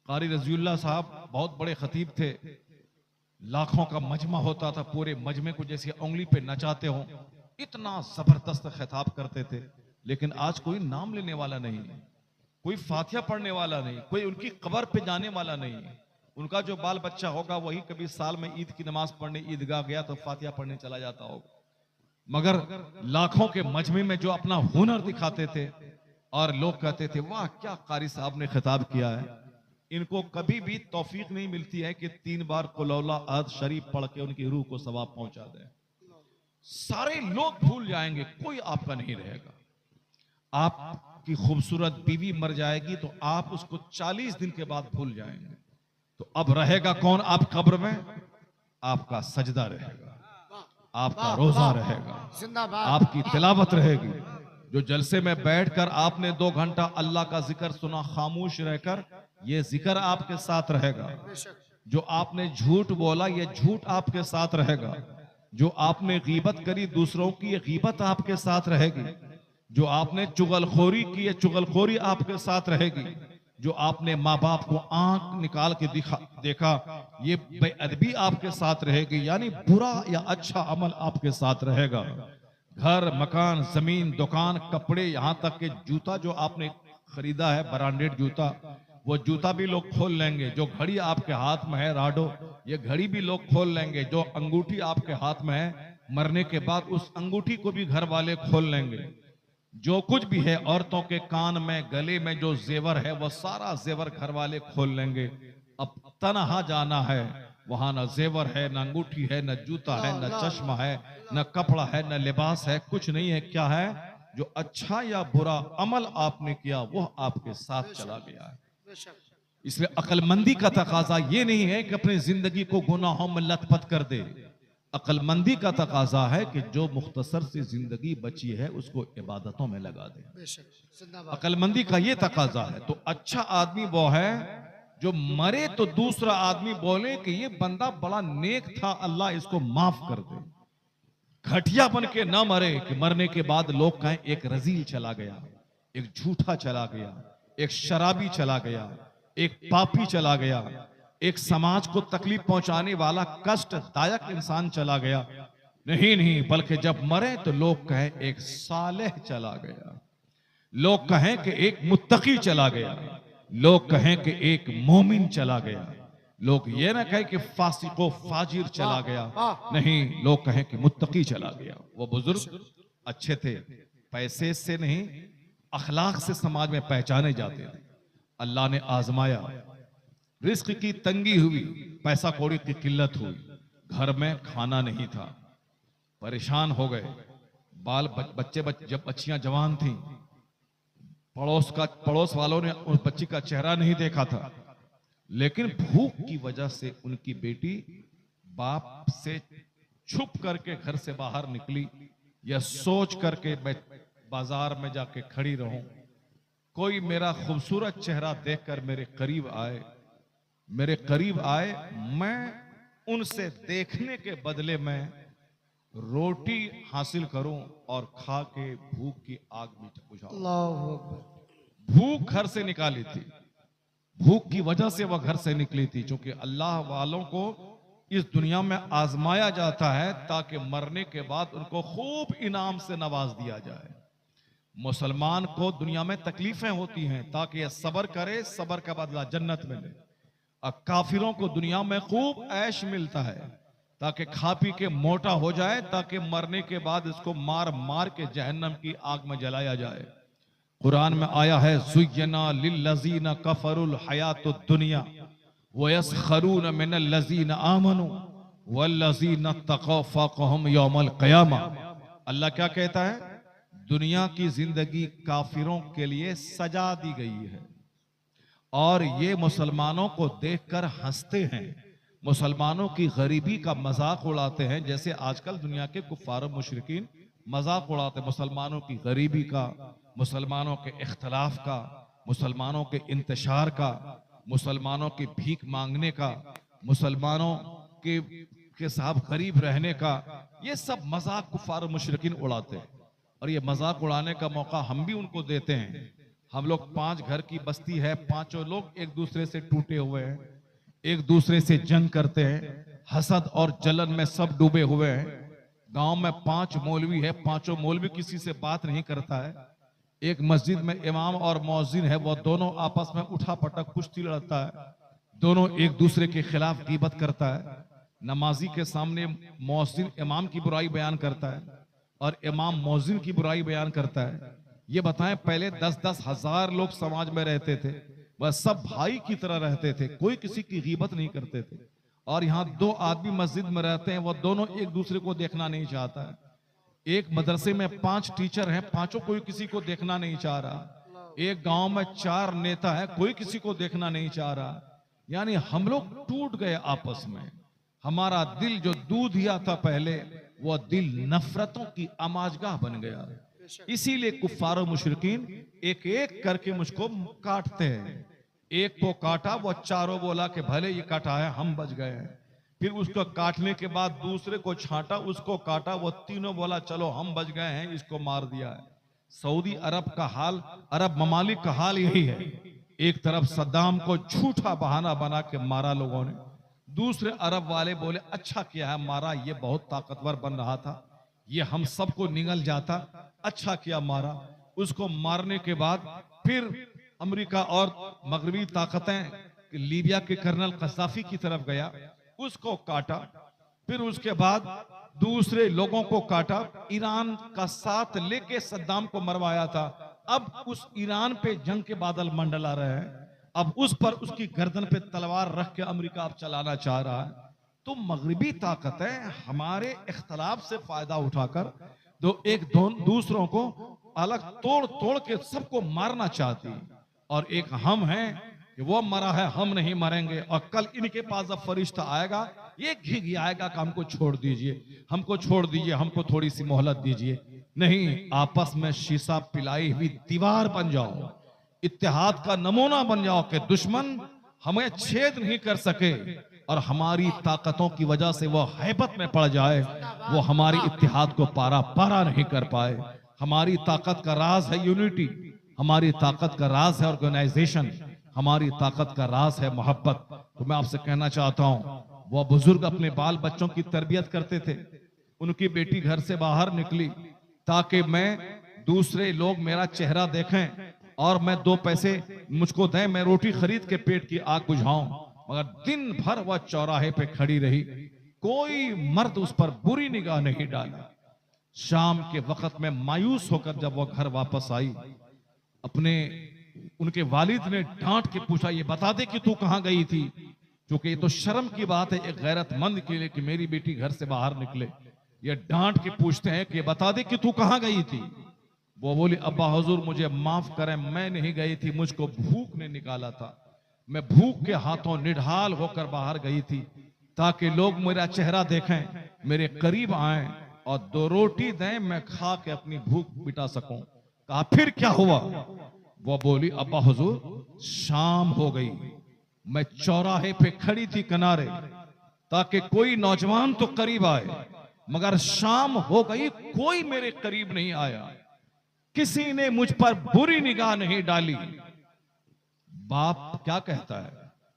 कारी रजीउल्लाह साहब बहुत बड़े खतीब थे, लाखों का मजमा होता था, पूरे मजमे को जैसे उंगली पे नचाते हो, इतना जबरदस्त खिताब करते थे। लेकिन आज कोई नाम लेने वाला नहीं, कोई फातिहा पढ़ने वाला नहीं, कोई उनकी कब्र पे जाने वाला नहीं। उनका जो बाल बच्चा होगा वही कभी साल में ईद की नमाज पढ़ने ईदगाह गया तो फातिहा पढ़ने चला जाता होगा। मगर लाखों के मजमे में जो अपना हुनर दिखाते थे और लोग कहते थे वाह क्या कारी साहब ने खिताब किया है, इनको कभी भी तौफीक नहीं मिलती है कि 3 बार कुलौला अद शरीफ पढ़ के उनकी रूह को सवाब पहुंचा दे। सारे लोग भूल जाएंगे, कोई आपका नहीं रहेगा। आपकी खूबसूरत बीवी मर जाएगी तो आप उसको 40 दिन के बाद भूल जाएंगे। तो अब रहेगा कौन आप कब्र में? आपका सजदा रहेगा, आपका रोजा रहेगा, आपकी तिलावत रहेगी। जो जलसे में बैठकर आपने 2 घंटा अल्लाह का जिक्र सुना खामोश रहकर, ये जिक्र आपके साथ रहेगा। जो आपने झूठ बोला ये झूठ आपके साथ रहेगा। जो आपने गीबत करी दूसरों की, ये गीबत आपके साथ रहेगी। जो आपने चुगलखोरी की, ये चुगलखोरी आपके साथ रहेगी। जो आपने माँ बाप को आंख निकाल के देखा, ये बेअदबी आपके साथ रहेगी। यानी बुरा या अच्छा अमल आपके साथ रहेगा। घर, मकान, जमीन, दुकान, कपड़े, यहाँ तक के जूता जो आपने खरीदा है ब्रांडेड जूता, वो जूता भी लोग खोल लेंगे। जो घड़ी आपके हाथ में है राडो, ये घड़ी भी लोग खोल लेंगे। जो अंगूठी आपके हाथ में है, मरने के बाद उस अंगूठी को भी घर वाले खोल लेंगे। जो कुछ भी है, औरतों के कान में, गले में जो जेवर है, वो सारा जेवर घर वाले खोल लेंगे। अब तनहा जाना है, वहां न जेवर है, न अंगूठी है, न जूता है, न चश्मा है, न कपड़ा है, न लिबास है, कुछ नहीं है। क्या है? जो अच्छा या बुरा अमल आपने किया वह आपके साथ चला गया है। बेशक इसलिए अक्लमंदी का तकाजा ये नहीं है कि अपनी जिंदगी को गुनाहों में लथपथ कर दे। अक्लमंदी का तकाजा है कि जो मुख्तसर सी जिंदगी बची है उसको इबादतों में लगा दे। बेशक जिंदाबाद अक्लमंदी का ये तकाजा है। तो अच्छा आदमी वो है जो मरे तो दूसरा आदमी बोले कि ये बंदा बड़ा नेक था, अल्लाह इसको माफ कर दे। घटिया बन के ना मरे कि मरने के बाद लोग कहें एक रजील चला गया, एक झूठा चला गया, एक शराबी चला गया, एक पापी चला गया, एक समाज को तकलीफ पहुंचाने वाला कष्टदायक इंसान चला गया। नहीं नहीं, बल्कि जब मरे तो लोग कहें एक सालेह चला गया, लोग कहें कि एक मुत्तकी चला गया, लोग कहें कि एक मोमिन चला गया। लोग ये ना कहें कि फासिको फाजिर चला गया, नहीं, लोग कहें कि मुत्तकी चला गया। वो बुजुर्ग अच्छे थे, पैसे से नहीं अखलाक से समाज में पहचाने जाते थे। अल्लाह ने आजमाया, रिस्क की तंगी हुई, पैसा कौड़ी की किल्लत हुई, घर में खाना नहीं था, परेशान हो गए। बच्चे जब बच्चियां जवान थीं, पड़ोस वालों ने उस बच्ची का चेहरा नहीं देखा था, लेकिन भूख की वजह से उनकी बेटी बाप से छुप करके घर से बाहर निकली, यह सोच करके मैं बाजार में जाके खड़ी रहूं, कोई मेरा खूबसूरत चेहरा देखकर मेरे करीब आए, मैं उनसे देखने के बदले में रोटी हासिल करूं और खा के भूख की आग बुझाऊं। अल्लाहू अकबर। भूख घर से निकाली थी, भूख की वजह से वह घर से निकली थी। क्योंकि अल्लाह वालों को इस दुनिया में आजमाया जाता है ताकि मरने के बाद उनको खूब इनाम से नवाज दिया जाए। मुसलमान को दुनिया में तकलीफें होती हैं ताकि यह सब्र करे, सब्र का बदला जन्नत मिले। और काफिरों को दुनिया में खूब ऐश मिलता है ताकि खा पी के मोटा हो जाए, ताकि मरने के बाद इसको मार मार के जहन्नम की आग में जलाया जाए। कुरान में आया है, ज़ुय्यना लिल्लज़ीना कफरुल हयातुद दुनिया व यस्खरून मिनल लज़ीना आमनू वल्लज़ीना तक़ौ फ़ौक़हुम यौमल क़यामा। अल्लाह क्या कहता है? दुनिया की जिंदगी काफिरों के लिए सजा दी गई है और ये मुसलमानों को देखकर हंसते हैं, मुसलमानों की गरीबी का मजाक उड़ाते हैं। जैसे आजकल दुनिया के कुफ्फार मुशरिकीन मजाक उड़ाते हैं मुसलमानों की गरीबी का, मुसलमानों के इख्तलाफ का, मुसलमानों के इंतशार का, मुसलमानों की भीख मांगने का, मुसलमानों के साथ गरीब रहने का। ये सब मजाक कुफ्फार मुशरिकीन उड़ाते हैं और ये मजाक उड़ाने का मौका हम भी उनको देते हैं। हम लोग 5 घर की बस्ती है, 5 लोग एक दूसरे से टूटे हुए हैं, एक दूसरे से जंग करते हैं, हसद और जलन में सब डूबे हुए हैं। गांव में 5 मौलवी है, 5 मौलवी किसी से बात नहीं करता है। एक मस्जिद में इमाम और मौजिन है, वो दोनों आपस में उठा पटक कुश्ती लड़ता है, दोनों एक दूसरे के खिलाफ गीबत करता है। नमाजी के सामने मौजिन इमाम की बुराई बयान करता है और इमाम मौजिन की बुराई बयान करता है। ये बताएं, पहले 10-10 हजार लोग समाज में रहते थे, वह सब भाई की तरह रहते थे, कोई किसी की गीबत नहीं करते थे। और यहाँ 2 आदमी मस्जिद में रहते हैं, वो दोनों एक दूसरे को देखना नहीं चाहता है। एक मदरसे में 5 टीचर हैं, 5 कोई किसी को देखना नहीं चाह रहा। एक गांव में 4 नेता है, कोई किसी को देखना नहीं चाह रहा। यानी हम लोग टूट गए आपस में। हमारा दिल जो दूध दिया था पहले, वो दिल नफरतों की आमाजगाह बन गया। इसीलिए कुफ्फार और मुशरिकीन एक एक करके मुझको काटते हैं। एक को काटा, वो चारों बोला कि भले ये काटा है, हम बच गए हैं। फिर उसको काटने के बाद दूसरे को छांटा, उसको काटा, वो तीनों बोला चलो हम बच गए हैं, इसको मार दिया है। सऊदी अरब का हाल, अरब ममालिक का हाल यही है। एक तरफ सद्दाम को झूठा बहाना बना के मारा लोगों ने, दूसरे अरब वाले बोले अच्छा किया है मारा, ये बहुत ताकतवर बन रहा था, ये हम सबको निगल जाता, अच्छा किया मारा। उसको मारने के बाद फिर अमेरिका और मगरबी ताकतें लीबिया के कर्नल कसाफी की तरफ गया, उसको काटा। फिर उसके बाद दूसरे लोगों को काटा। ईरान का साथ लेके सद्दाम को मरवाया था। अब उस ईरान पे जंग के बादल मंडला रहे हैं। अब उस पर उसकी गर्दन पे तलवार रख के अमेरिका अब चलाना चाह रहा है। तो मगरिबी ताकत है हमारे इख्तलाफ से फायदा उठाकर दूसरों को अलग तोड़ तोड़ के सबको मारना चाहती है। और एक हम हैं कि वो मरा है, हम नहीं मरेंगे, और कल इनके पास जब फरिश्ता आएगा ये घिघ आएगा कि हमको छोड़ दीजिए, हमको छोड़ दीजिए, हमको थोड़ी सी मोहलत दीजिए। नहीं, आपस में शीशा पिलाई हुई दीवार बन जाओ, इत्तेहाद का नमूना बन जाओ कि दुश्मन हमें छेद नहीं कर सके और हमारी ताकतों की वजह से वो हैबत में पड़ जाए, वो हमारी इत्तेहाद को पारा नहीं कर पाए। हमारी ताकत का राज है यूनिटी, हमारी ताकत का राज है ऑर्गेनाइजेशन, हमारी ताकत का राज है मोहब्बत। तो मैं आपसे कहना चाहता हूं, वो बुजुर्ग अपने बाल बच्चों की तरबियत करते थे, उनकी बेटी घर से बाहर निकली ताकि मैं दूसरे लोग मेरा चेहरा देखें और मैं 2 पैसे मुझको दें, मैं रोटी खरीद के पेट की आग बुझाऊं। मगर दिन भर वह चौराहे पे खड़ी रही, कोई मर्द उस पर बुरी निगाह नहीं डाला। शाम के वक्त में मायूस होकर जब वह घर वापस आई, उनके वालिद ने डांट के पूछा, ये बता दे कि तू कहां गई थी, क्योंकि ये तो शर्म की बात है एक गैरतमंद के लिए कि मेरी बेटी घर से बाहर निकले। ये डांट के पूछते हैं कि बता दे कि तू कहां गई थी। वो बोली, अब्बा हुजूर मुझे माफ करें, मैं नहीं गई थी, मुझको भूख ने निकाला था, मैं भूख के हाथों निढाल होकर बाहर गई थी ताकि लोग मेरा चेहरा देखें, मेरे करीब आएं और 2 रोटी दें, मैं खा के अपनी भूख मिटा सकूं। कहा फिर क्या हुआ? वो बोली, अब्बा हुजूर शाम हो गई, मैं चौराहे पे खड़ी थी किनारे ताकि कोई नौजवान तो करीब आए, मगर शाम हो गई, कोई मेरे करीब नहीं आया, किसी ने मुझ पर बुरी निगाह नहीं डाली। बाप क्या कहता है,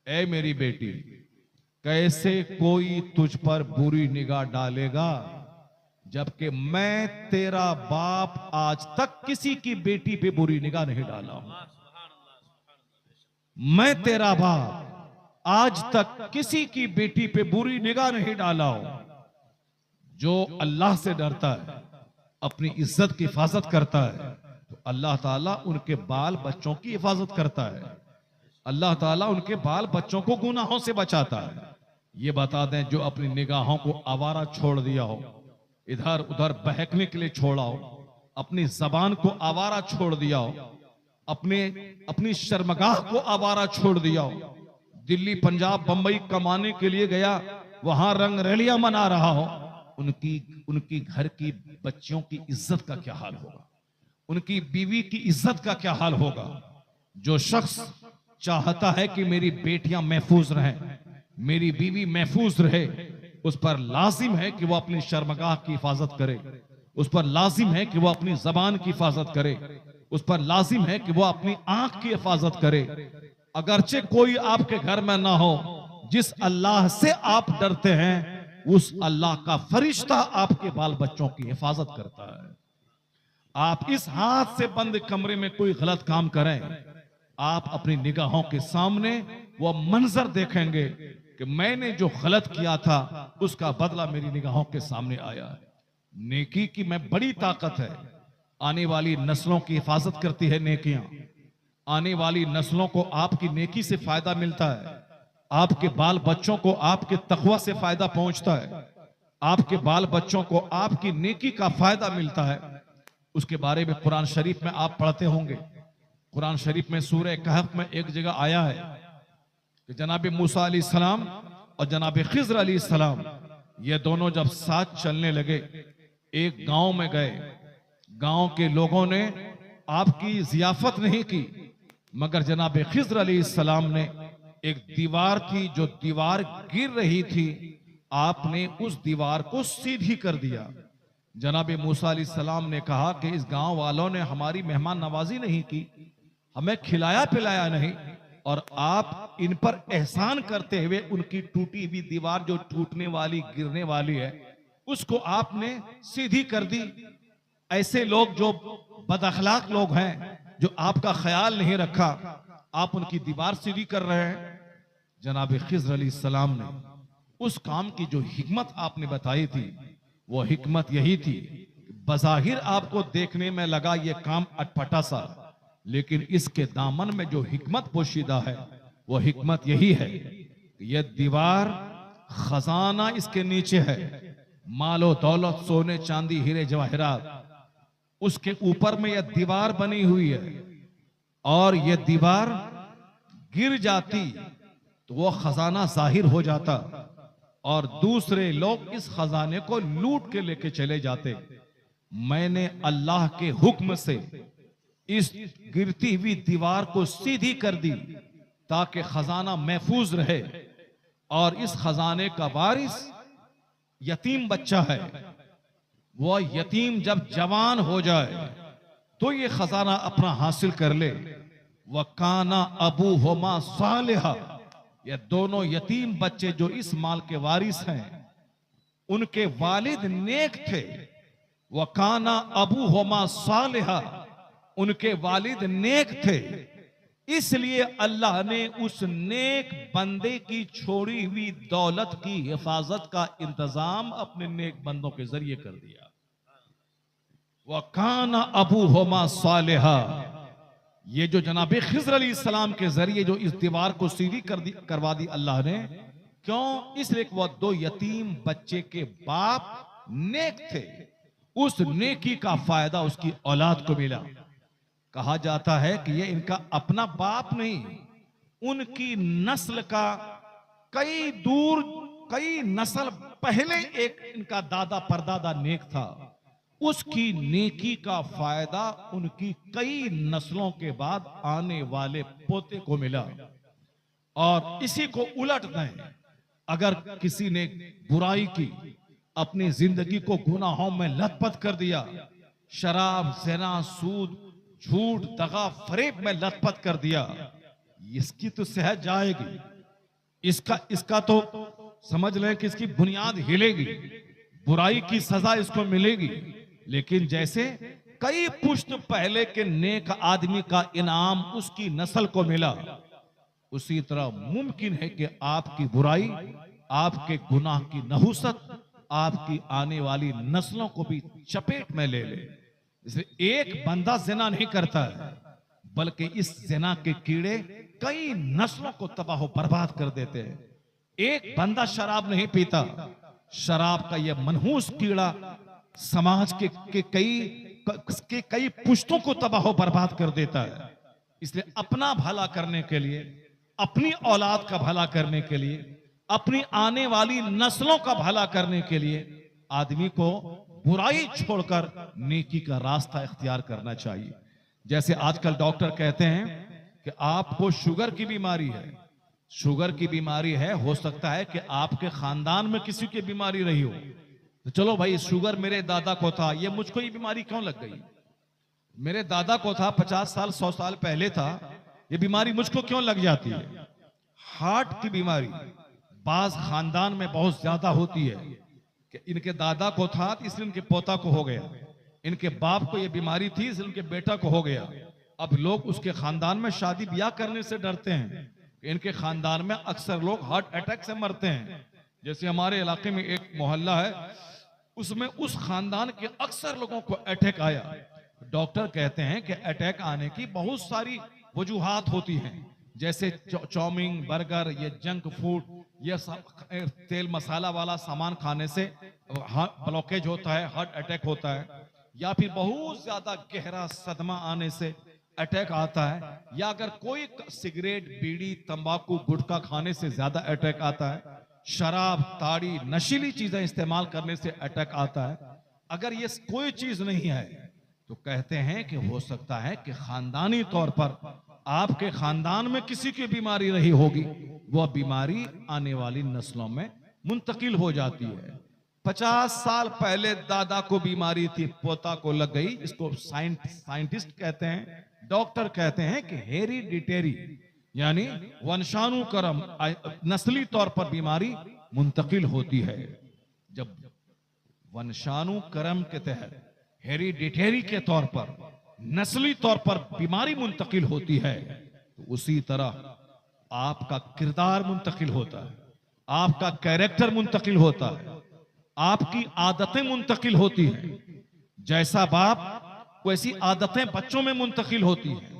ऐ मेरी बेटी, कैसे कोई तुझ पर बुरी निगाह डालेगा जबकि मैं तेरा बाप आज तक किसी की बेटी पे बुरी निगाह नहीं डाला हूं। मैं तेरा बाप आज तक किसी की बेटी पे बुरी निगाह नहीं डाला हूं। जो अल्लाह से डरता है, अपनी इज्जत की हिफाजत करता है, तो अल्लाह ताला उनके बाल बच्चों की हिफाजत करता है, अल्लाह ताला उनके बाल बच्चों को गुनाहों से बचाता है। ये बता दें, जो अपनी निगाहों को आवारा छोड़ दिया हो, इधर उधर बहकने के लिए छोड़ा हो, अपनी जबान को आवारा छोड़ दिया हो, अपनी शर्मगाह को आवारा छोड़ दिया हो, दिल्ली पंजाब बंबई कमाने के लिए गया, वहां रंग रैलियां मना रहा हो, उनकी घर की बच्चियों की इज्जत का क्या हाल होगा, उनकी बीवी की इज्जत का क्या हाल होगा। जो शख्स चाहता है कि मेरी बेटियां महफूज रहें, मेरी बीवी महफूज रहे, उस पर लाजिम है कि वो अपनी शर्मगाह की हिफाजत करे, उस पर लाजिम है कि वो अपनी जबान की हिफाजत करे, उस पर लाजिम है कि वो अपनी आंख की हिफाजत करे। अगरचे कोई आपके घर में ना हो, जिस अल्लाह से आप डरते हैं, उस अल्लाह का फरिश्ता आपके बाल बच्चों की हिफाजत करता है। आप इस हाथ से बंद कमरे में कोई गलत काम करें, आप अपनी निगाहों के सामने वो मंजर देखेंगे कि मैंने जो गलत किया था उसका बदला मेरी निगाहों के सामने आया है। नेकी की में बड़ी ताकत है, आने वाली नस्लों की हिफाजत करती है नेकियां, आने वाली नस्लों को आपकी नेकी से फायदा मिलता है, आपके बाल बच्चों को आपके तकवा से फायदा पहुंचता है, आपके बाल बच्चों को आपकी नेकी का फायदा मिलता है। उसके बारे में कुरान शरीफ में आप पढ़ते होंगे, कुरान शरीफ में सूरह कहफ में एक जगह आया है कि जनाब मूसा अलैहिस्सलाम और जनाब खिज़र अलैहिस्सलाम ये दोनों जब साथ चलने लगे, एक गांव में गए, गांव के लोगों ने आपकी जियाफत नहीं की, मगर जनाब खिज़र अलैहिस्सलाम ने एक दीवार थी, जो दीवार गिर रही थी, आपने उस दीवार को सीधी कर दिया। जनाब मूसा अलैहिस्सलाम ने कहा कि इस गांव वालों ने हमारी मेहमान नवाजी नहीं की, हमें खिलाया पिलाया नहीं, और आप इन पर एहसान करते हुए उनकी टूटी हुई दीवार जो टूटने वाली गिरने वाली है उसको आपने सीधी कर दी। ऐसे लोग जो बदअखलाक लोग हैं, जो आपका ख्याल नहीं रखा, आप उनकी दीवार सीधी कर रहे हैं। जनाब खिज़र अलैहिस्सलाम ने उस काम की जो हिकमत आपने बताई थी, वो हिकमत यही थी, बज़ाहिर आपको देखने में लगा ये काम अटपटा सा, लेकिन इसके दामन में जो हिकमत पोशीदा है, वो हिकमत यही है कि यह दीवार खजाना इसके नीचे है, मालो दौलत, सोने चांदी, हीरे जवाहरात। उसके ऊपर में यह दीवार बनी हुई है, और यह दीवार गिर जाती तो वो खजाना जाहिर हो जाता, और दूसरे लोग इस खजाने को लूट के लेके चले जाते। मैंने अल्लाह के हुक्म से इस गिरती हुई दीवार को सीधी कर दी ताकि खजाना महफूज रहे, और इस खजाने का वारिस यतीम बच्चा है। वह यतीम जब जवान हो जाए तो ये खजाना अपना हासिल कर ले। वह काना अबू होमा सालिहा, ये दोनों यतीम बच्चे जो इस माल के वारिस हैं, उनके वालिद नेक थे। वह काना अबू होमा सालिहा, उनके वालिद नेक थे, इसलिए अल्लाह ने उस नेक बंदे की छोड़ी हुई दौलत की हिफाजत का इंतजाम अपने नेक बंदों के जरिए कर दिया। वह काना अबू होमा सालिहा, ये जो जनाबे खिज़र अलैहिस्सलाम के जरिए जो इस दीवार को सीधी करवा दी अल्लाह ने, क्यों? इसलिए वह दो यतीम बच्चे के बाप नेक थे, उस नेकी का फायदा उसकी औलाद को मिला। कहा जाता है कि ये इनका अपना बाप नहीं, उनकी नस्ल का कई नस्ल पहले एक इनका दादा परदादा नेक था, उसकी नेकी का फायदा उनकी कई नस्लों के बाद आने वाले पोते को मिला। और इसी को उलट दें, अगर किसी ने बुराई की, अपनी जिंदगी को गुनाहों में लथपथ कर दिया, शराब, ज़िना, सूद, झूठ, दगा, फरेब में लथपथ कर दिया, इसकी तो सेहत जाएगी, इसका तो समझ लें कि इसकी बुनियाद हिलेगी, बुराई की सजा इसको मिलेगी। लेकिन जैसे कई पुश्त पहले के नेक आदमी का इनाम उसकी नस्ल को मिला, उसी तरह मुमकिन है कि आपकी बुराई, आपके गुनाह की नहुसत आपकी आने वाली नस्लों को भी चपेट में ले ले। इसलिए एक बंदा जिना नहीं करता है, बल्कि इस जिना के कीड़े कई नस्लों को तबाह बर्बाद कर देते हैं। एक बंदा शराब नहीं पीता, शराब का यह मनहूस कीड़ा समाज के कई पुश्तों को तबाह बर्बाद कर देता है। इसलिए अपना भला करने के लिए, अपनी औलाद का भला करने के लिए, अपनी आने वाली नस्लों का भला करने के लिए आदमी को बुराई छोड़कर नेकी का रास्ता इख्तियार करना चाहिए। जैसे आजकल डॉक्टर कहते हैं कि आपको शुगर की बीमारी है, शुगर की बीमारी है, हो सकता है कि आपके खानदान में किसी की बीमारी रही हो, तो चलो भाई शुगर मेरे दादा को था, ये मुझको ये बीमारी क्यों लग गई? मेरे दादा को था, 50 साल 100 साल पहले था, ये बीमारी मुझको क्यों लग जाती है? हार्ट की बीमारी बाज खानदान में बहुत ज्यादा होती है कि इनके दादा को था इसलिए इनके पोता को हो गया, इनके बाप को ये बीमारी थी इसलिए उनके बेटा को हो गया। अब लोग उसके खानदान में शादी ब्याह करने से डरते हैं कि इनके खानदान में अक्सर लोग हार्ट अटैक से मरते हैं। जैसे हमारे इलाके में एक मोहल्ला है, उसमें उस खानदान के अक्सर लोगों को अटैक आया। डॉक्टर कहते हैं कि अटैक आने की बहुत सारी वजूहात होती हैं, जैसे चाउमीन, बर्गर, ये जंक फूड, ये तेल मसाला वाला सामान खाने से ब्लॉकेज होता है, हार्ट अटैक होता है, या फिर बहुत ज्यादा गहरा सदमा आने से अटैक आता है, या अगर कोई सिगरेट, बीड़ी, तंबाकू, गुटखा खाने से ज्यादा अटैक आता है, शराब, ताड़ी, नशीली चीजें इस्तेमाल करने से अटैक आता है। अगर ये कोई चीज नहीं है तो कहते हैं कि हो सकता है कि खानदानी तौर पर आपके खानदान में किसी की बीमारी रही होगी, वह बीमारी आने वाली नस्लों में मुंतकिल हो जाती है। 50 साल पहले दादा को बीमारी थी, पोता को लग गई। इसको साइंटिस्ट कहते हैं, डॉक्टर कहते हैं कि हेरिडिटरी यानी वंशानुक्रम, नस्ली तौर पर बीमारी मुंतकिल होती है। जब वंशानुक्रम के तहत, हेरिडिटरी के तौर पर, नस्ली तौर पर बीमारी मुंतकिल होती है, तो उसी तरह आपका किरदार मुंतकिल होता है, आपका कैरेक्टर मुंतकिल होता है, आपकी आदतें मुंतकिल होती हैं। जैसा बाप वैसी आदतें बच्चों में मुंतकिल होती हैं।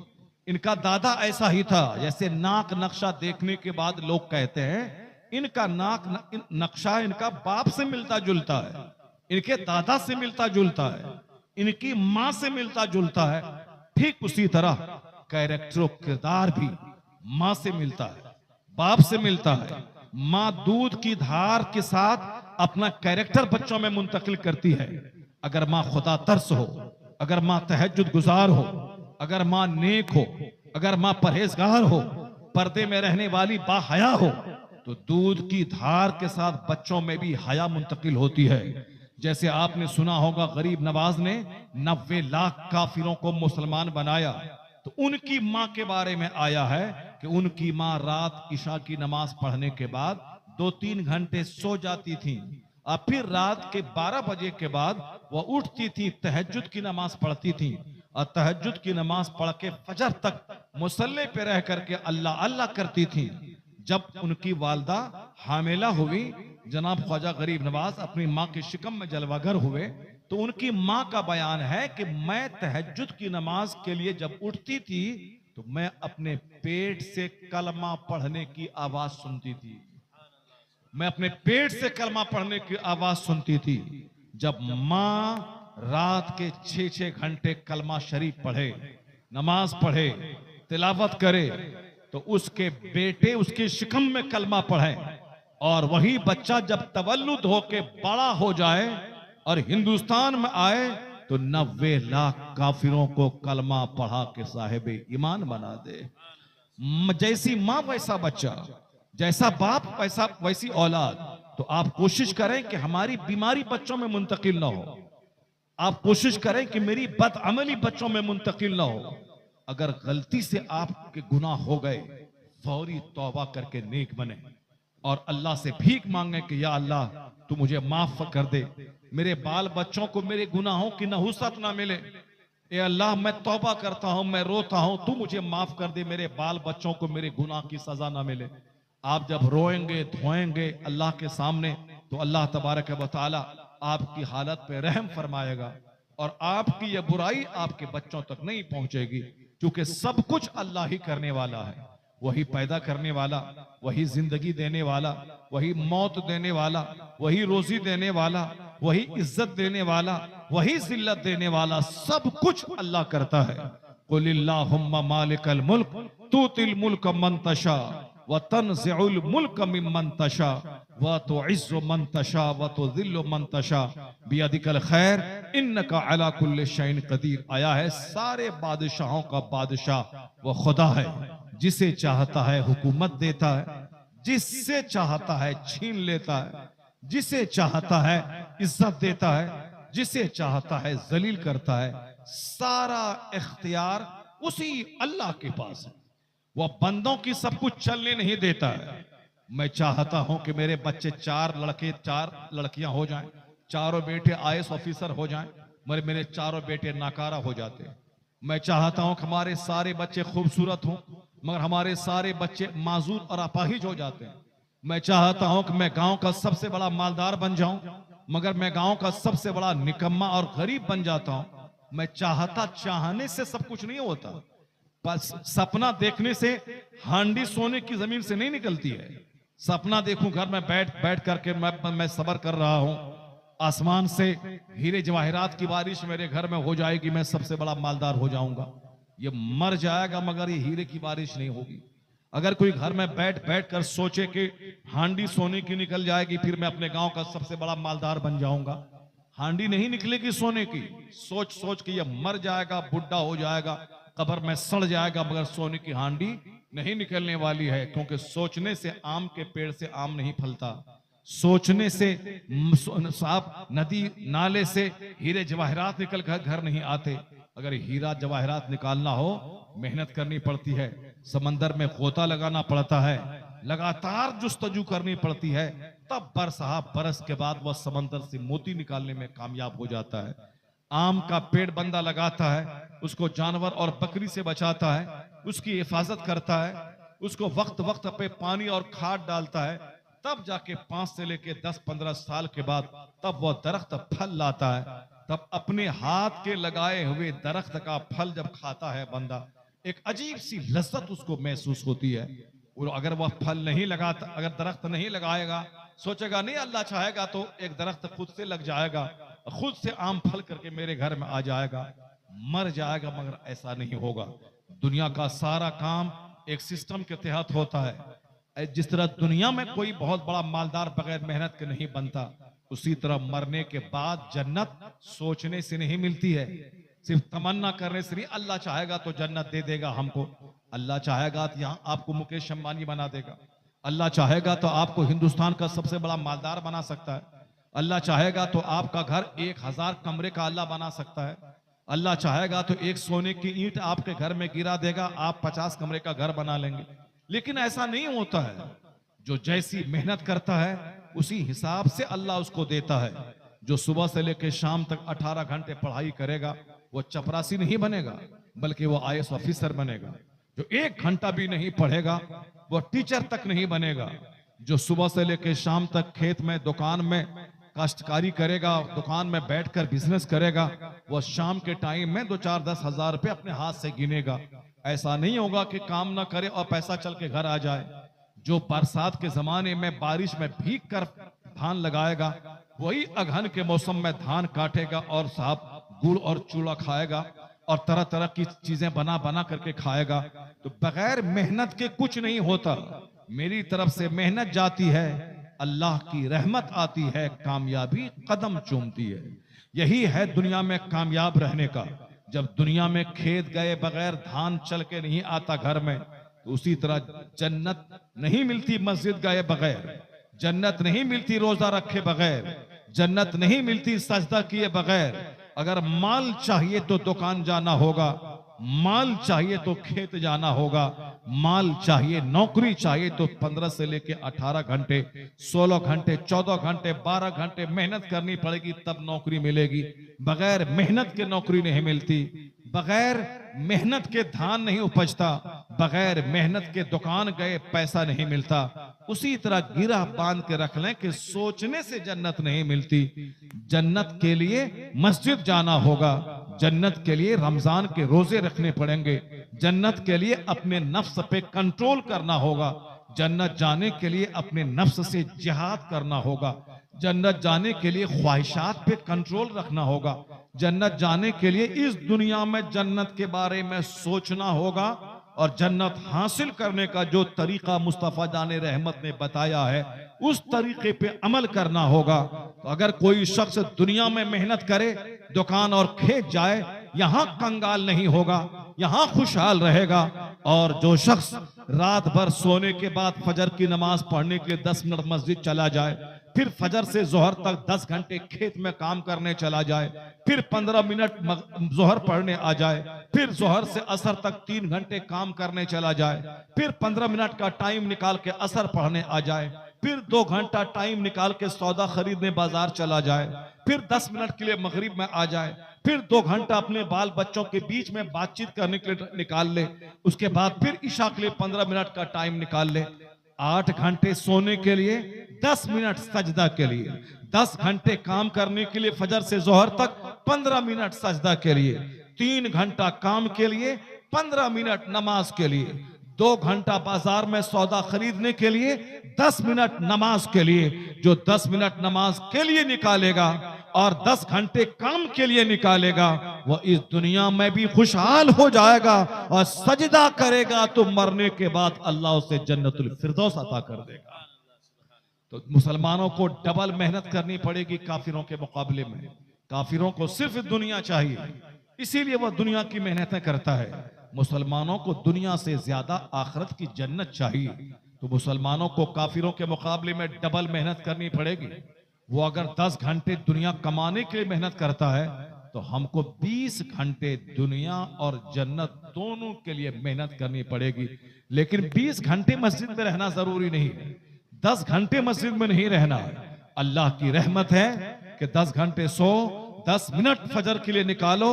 इनका दादा ऐसा ही था, जैसे नाक नक्शा देखने के बाद लोग कहते हैं इनका नक्शा इनका बाप से मिलता जुलता है, इनके दादा से मिलता जुलता है, इनकी मां से मिलता जुलता है। ठीक उसी तरह कैरेक्टर किरदार भी मां से मिलता है, बाप से मिलता है। मां दूध की धार के साथ अपना कैरेक्टर बच्चों में मुंतकिल करती है। अगर मां खुदा तरस हो, अगर मां तहज्जुद गुजार हो, अगर मां नेक हो, अगर मां परहेजगार हो, पर्दे में रहने वाली बाहया हो, तो दूध की धार के साथ बच्चों में भी हया मुंतकिल होती है। जैसे आपने सुना होगा गरीब नवाज ने 90 लाख काफिरों को मुसलमान बनाया, तो उनकी मां के बारे में आया है कि उनकी मां रात इशा की नमाज पढ़ने के बाद 2-3 घंटे सो जाती थी और फिर रात के 12 बजे के बाद वह उठती थी, तहज्जुद की नमाज पढ़ती थी और तहज्जुद की नमाज पढ़ के फजर तक मुसल्ले पे रह करके अल्लाह अल्लाह करती थी। जब उनकी वालदा हामिला हुई, जनाब ख्वाजा गरीब नवाज अपनी मां के शिकम में जलवागर हुए, तो उनकी मां का बयान है कि मैं तहज्जुद की नमाज के लिए जब उठती थी तो मैं अपने पेट से कलमा पढ़ने की आवाज सुनती थी। मैं अपने पेट से कलमा पढ़ने की आवाज सुनती थी। जब मां रात के 6-6 घंटे कलमा शरीफ पढ़े, नमाज पढ़े, तिलावत करे, तो उसके बेटे उसके शिकम में कलमा पढ़े और वही बच्चा जब तवल्लुद होके बड़ा हो जाए और हिंदुस्तान में आए तो 90 लाख काफिरों को कलमा पढ़ा के साहिब ईमान बना दे। जैसी मां वैसा बच्चा, जैसा बाप वैसी औलाद। तो आप कोशिश करें कि हमारी बीमारी बच्चों में मुंतकिल ना हो, आप कोशिश करें कि मेरी बदअमली बच्चों में मुंतकिल ना हो। अगर गलती से आपके गुनाह हो गए, फौरी तौबा करके नेक बने और अल्लाह से भीख मांगे कि या अल्लाह तू मुझे माफ कर दे, मेरे बाल बच्चों को मेरे गुनाहों की नहुसत ना मिले। ए अल्लाह मैं तौबा करता हूं, मैं रोता हूं, तू मुझे माफ कर दे, मेरे बाल बच्चों को मेरे गुनाह की सजा ना मिले। आप जब रोएंगे धोएंगे अल्लाह के सामने तो अल्लाह तबारक व तआला आपकी हालत पे रहम फरमाएगा और आपकी यह बुराई आपके बच्चों तक नहीं पहुंचेगी, क्योंकि सब कुछ अल्लाह ही करने वाला है। वही पैदा करने वाला, वही जिंदगी देने वाला, वही मौत देने वाला, वही रोजी देने वाला, वही इज्जत देने वाला, वही जिल्लत देने वाला, सब कुछ अल्लाह करता है। कुलिल्लाहुम्मा मालिकल मुल्क तूतिल मुल्क मन तशा व तनज़िउल मुल्क मिम्मन तशा व तुइज़्ज़ु मन तशा व तुज़िल्लु मन तशा बियदिकल खैर इन्नका अला कुल्लि शैइन कदीर। आया है सारे बादशाहों का बादशाह वो खुदा है, जिसे चाहता है हुकूमत देता है, जिससे चाहता है छीन लेता है, जिसे चाहता है इज्जत देता है, जिसे चाहता है जलील करता है। सारा इख्तियार उसी अल्लाह के पास है। वह बंदों की सब कुछ चलने नहीं देता है। मैं चाहता हूं कि मेरे बच्चे 4 लड़के 4 लड़कियां हो जाएं, चारों बेटे आईएएस ऑफिसर हो जाएं, मगर मेरे चारों बेटे नाकारा हो जाते हैं। मैं चाहता हूं कि हमारे सारे बच्चे खूबसूरत हों, मगर हमारे सारे बच्चे माजूर और अपाहिज हो जाते हैं। मैं चाहता हूं कि मैं गांव का सबसे बड़ा मालदार बन जाऊं, मगर मैं गांव का सबसे बड़ा निकम्मा और गरीब बन जाता हूं। मैं चाहने से सब कुछ नहीं होता, बस सपना देखने से हांडी सोने की जमीन से नहीं निकलती है। सपना देखूं घर में बैठ करके मैं सबर कर रहा हूं, आसमान से हीरे जवाहरात की बारिश मेरे घर में हो जाएगी, मैं सबसे बड़ा मालदार हो जाऊंगा। ये मर जाएगा मगर ये हीरे की बारिश नहीं होगी। अगर कोई घर में बैठ कर सोचे कि हांडी सोने की निकल जाएगी, फिर मैं अपने गांव का सबसे बड़ा मालदार बन जाऊंगा, हांडी नहीं निकलेगी सोने की। सोच के ये मर जाएगा, बुढ़ा हो जाएगा, कब्र में सड़ जाएगा, मगर सोने की हांडी नहीं निकलने वाली है। क्योंकि सोचने से आम के पेड़ से आम नहीं फलता, सोचने से साफ नदी नाले से हीरे जवाहरात निकल कर घर नहीं आते। अगर हीरा जवाहरात निकालना हो मेहनत करनी पड़ती है, समंदर में गोता लगाना पड़ता है, लगातार जुस्तजू करनी पड़ती है, तब बरस के बाद वह समंदर से मोती निकालने में कामयाब हो जाता है। आम का पेड़ बंदा लगाता है, उसको जानवर और बकरी से बचाता है, उसकी हिफाजत करता है, उसको वक्त पे पानी और खाद डालता है, तब जाके 5 से लेके 10-15 साल के बाद तब वह दरख्त फल लाता है। तब अपने हाथ के लगाए हुए दरख्त का फल जब खाता है बंदा, एक अजीब सी लज्जत उसको महसूस होती है। वो अगर वह फल नहीं लगाता, अगर दरख्त नहीं लगाएगा, सोचेगा नहीं अल्लाह चाहेगा तो एक दरख्त खुद से लग जाएगा, खुद से आम फल करके मेरे घर में आ जाएगा, मर जाएगा। मगर ऐसा नहीं होगा। दुनिया का सारा काम एक सिस्टम के तहत होता है। जिस तरह दुनिया में कोई बहुत बड़ा मालदार बगैर मेहनत के नहीं बनता, उसी तरह मरने के बाद जन्नत सोचने से नहीं मिलती है, सिर्फ तमन्ना करने से नहीं। अल्लाह चाहेगा तो जन्नत दे देगा हमको, अल्लाह चाहेगा तो यहाँ आपको मुकेश अंबानी बना देगा, अल्लाह चाहेगा तो आपको हिंदुस्तान का सबसे बड़ा मालदार बना सकता है, अल्लाह चाहेगा तो आपका घर 1000 कमरे का अल्लाह बना सकता है, अल्लाह चाहेगा तो एक सोने की ईंट आपके घर में गिरा देगा, आप 50 कमरे का घर बना लेंगे। लेकिन ऐसा नहीं होता है। जो जैसी मेहनत करता है उसी हिसाब से अल्लाह उसको देता है। जो सुबह से लेकर शाम तक 18 घंटे पढ़ाई करेगा वो चपरासी नहीं बनेगा, बल्कि वो IAS ऑफिसर बनेगा। जो 1 घंटा भी नहीं पढ़ेगा वो टीचर तक नहीं बनेगा। जो सुबह से लेकर शाम तक खेत में, दुकान में काश्तकारी करेगा, दुकान में बैठकर बिजनेस करेगा, वो शाम के टाइम में 2-4-10 हजार रुपए अपने हाथ से गिनेगा। ऐसा नहीं होगा कि काम ना करे और पैसा चल के घर आ जाए। जो बरसात के जमाने में बारिश में भीग कर धान लगाएगा, वही अगहन के मौसम में धान काटेगा और साहब गुड़ और चूड़ा खाएगा और तरह तरह की चीजें बना बना करके खाएगा। तो बगैर मेहनत के कुछ नहीं होता। मेरी तरफ से मेहनत जाती है, अल्लाह की रहमत आती है, कामयाबी कदम चूमती है। यही है दुनिया में कामयाब रहने का। जब दुनिया में खेत गए बगैर धान चल के नहीं आता घर में, तो उसी तरह जन्नत नहीं मिलती मस्जिद गए बगैर, जन्नत नहीं मिलती रोजा रखे बगैर, जन्नत नहीं मिलती सजदा किए बगैर। अगर माल चाहिए तो दुकान जाना होगा, माल चाहिए तो खेत जाना होगा, माल चाहिए, नौकरी चाहिए तो 15 से लेके 18 घंटे, 16 घंटे, 14 घंटे, 12 घंटे मेहनत करनी पड़ेगी, तब नौकरी मिलेगी। बगैर मेहनत के नौकरी नहीं मिलती, बगैर मेहनत के धान नहीं उपजता, बगैर मेहनत के दुकान गए पैसा नहीं मिलता। उसी तरह गिरा बांध के रख लें कि सोचने से जन्नत नहीं मिलती। जन्नत के लिए मस्जिद जाना होगा, जन्नत के लिए रमजान के रोजे रखने पड़ेंगे, जन्नत के लिए अपने नफ्स पे कंट्रोल करना होगा, जन्नत जाने के लिए अपने नफ्स से जिहाद करना होगा, जन्नत जाने के लिए ख्वाहिशात पे कंट्रोल रखना होगा, जन्नत जाने के लिए इस दुनिया में जन्नत के बारे में सोचना होगा और जन्नत हासिल करने का जो तरीका मुस्तफा जाने रहमत ने बताया है उस तरीके पे अमल करना होगा। तो अगर कोई शख्स दुनिया में मेहनत करे, दुकान और खेत जाए, यहां कंगाल नहीं होगा, यहां खुशहाल रहेगा। और जो शख्स रात भर सोने के बाद फजर की नमाज पढ़ने के लिए 10 मिनट मस्जिद चला जाए, फिर फजर से जोहर तक 10 घंटे खेत में काम करने चला जाए, फिर 15 मिनट जोहर पढ़ने आ जाए, फिर जोहर से असर तक 3 घंटे काम करने चला जाए, फिर 15 मिनट का टाइम निकाल के असर पढ़ने आ जाए, फिर 2 घंटा टाइम निकाल के सौदा खरीदने बाजार चला जाए, फिर 10 मिनट के लिए मगरिब में आ जाए, फिर 2 घंटा अपने बाल बच्चों के बीच में बातचीत करने के लिए निकाल ले, उसके बाद फिर इशा के लिए 15 मिनट का टाइम निकाल ले, 8 घंटे सोने के लिए, 10 मिनट सजदा के लिए, 10 घंटे काम करने के लिए फजर से जोहर तक, 15 मिनट सजदा के लिए, 3 घंटा काम के लिए, 15 मिनट नमाज के लिए, 2 घंटा बाजार में सौदा खरीदने के लिए, 10 मिनट नमाज के लिए। जो 10 मिनट नमाज के लिए निकालेगा और 10 घंटे काम के लिए निकालेगा, वो इस दुनिया में भी खुशहाल हो जाएगा और सजदा करेगा तो मरने के बाद अल्लाह उसे जन्नतुल फिरदौस अता कर देगा। तो मुसलमानों को डबल मेहनत करनी पड़ेगी काफिरों के मुकाबले में। काफिरों को सिर्फ दुनिया चाहिए, इसीलिए वह दुनिया की मेहनतें करता है। मुसलमानों को दुनिया से ज्यादा आखिरत की जन्नत चाहिए। तो मुसलमानों को काफिरों के मुकाबले में डबल मेहनत करनी पड़ेगी। वो अगर 10 घंटे दुनिया कमाने के लिए मेहनत करता है, तो हमको 20 घंटे दुनिया और जन्नत दोनों के लिए मेहनत करनी पड़ेगी। लेकिन 20 घंटे मस्जिद में रहना जरूरी नहीं है, 10 घंटे मस्जिद में नहीं रहना। अल्लाह की रहमत है कि 10 घंटे सो, 10 मिनट फजर के लिए निकालो,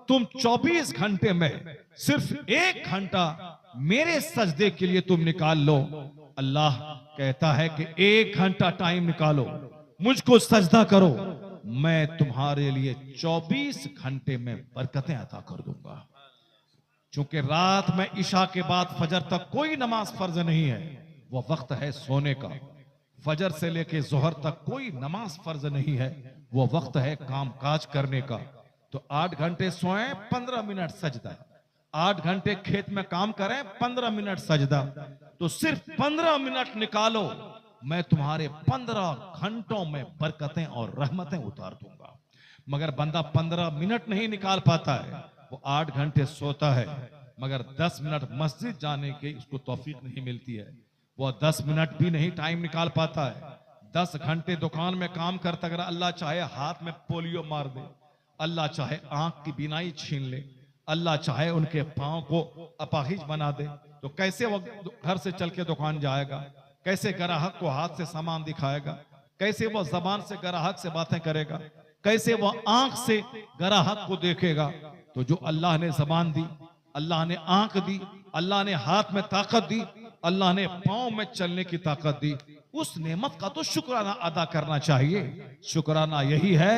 तुम 24 घंटे में सिर्फ 1 घंटा मेरे सजदे के लिए तुम निकाल लो। अल्लाह कहता है कि 1 घंटा टाइम निकालो, मुझको सजदा करो, मैं तुम्हारे लिए 24 घंटे में बरकतें अता कर दूंगा। चूंकि रात में इशा के बाद फजर तक कोई नमाज फर्ज नहीं है, वो वक्त है सोने का। फजर से लेके जोहर तक कोई नमाज फर्ज नहीं है, वो वक्त है काम काज करने का। तो 8 घंटे सोएं, 15 मिनट सजदा। 8 घंटे खेत में काम करें, 15 मिनट सजदा। तो सिर्फ 15 मिनट निकालो, मैं तुम्हारे 15 घंटों में बरकतें और रहमतें उतार दूंगा। मगर बंदा 15 मिनट नहीं निकाल पाता है, वो 8 घंटे सोता है, मगर 10 मिनट मस्जिद जाने की उसको तौफीक नहीं मिलती है। वो 10 मिनट भी नहीं टाइम निकाल पाता है। 10 घंटे दुकान में काम करता, अगर अल्लाह चाहे हाथ में पोलियो मार दे, अल्लाह चाहे आंख की बीनाई छीन ले, अल्लाह चाहे उनके पांव को अपाहिज बना दे, तो कैसे वो घर से चल के दुकान जाएगा? कैसे ग्राहक को हाथ से सामान दिखाएगा? कैसे वो जबान से ग्राहक से बातें करेगा? कैसे वो आंख से ग्राहक को देखेगा? तो जो अल्लाह ने जबान दी, अल्लाह ने आंख दी, अल्लाह ने हाथ में ताकत दी, अल्लाह ने पांव में चलने की ताकत दी, उस नेमत का तो शुक्राना अदा करना चाहिए। शुक्राना यही है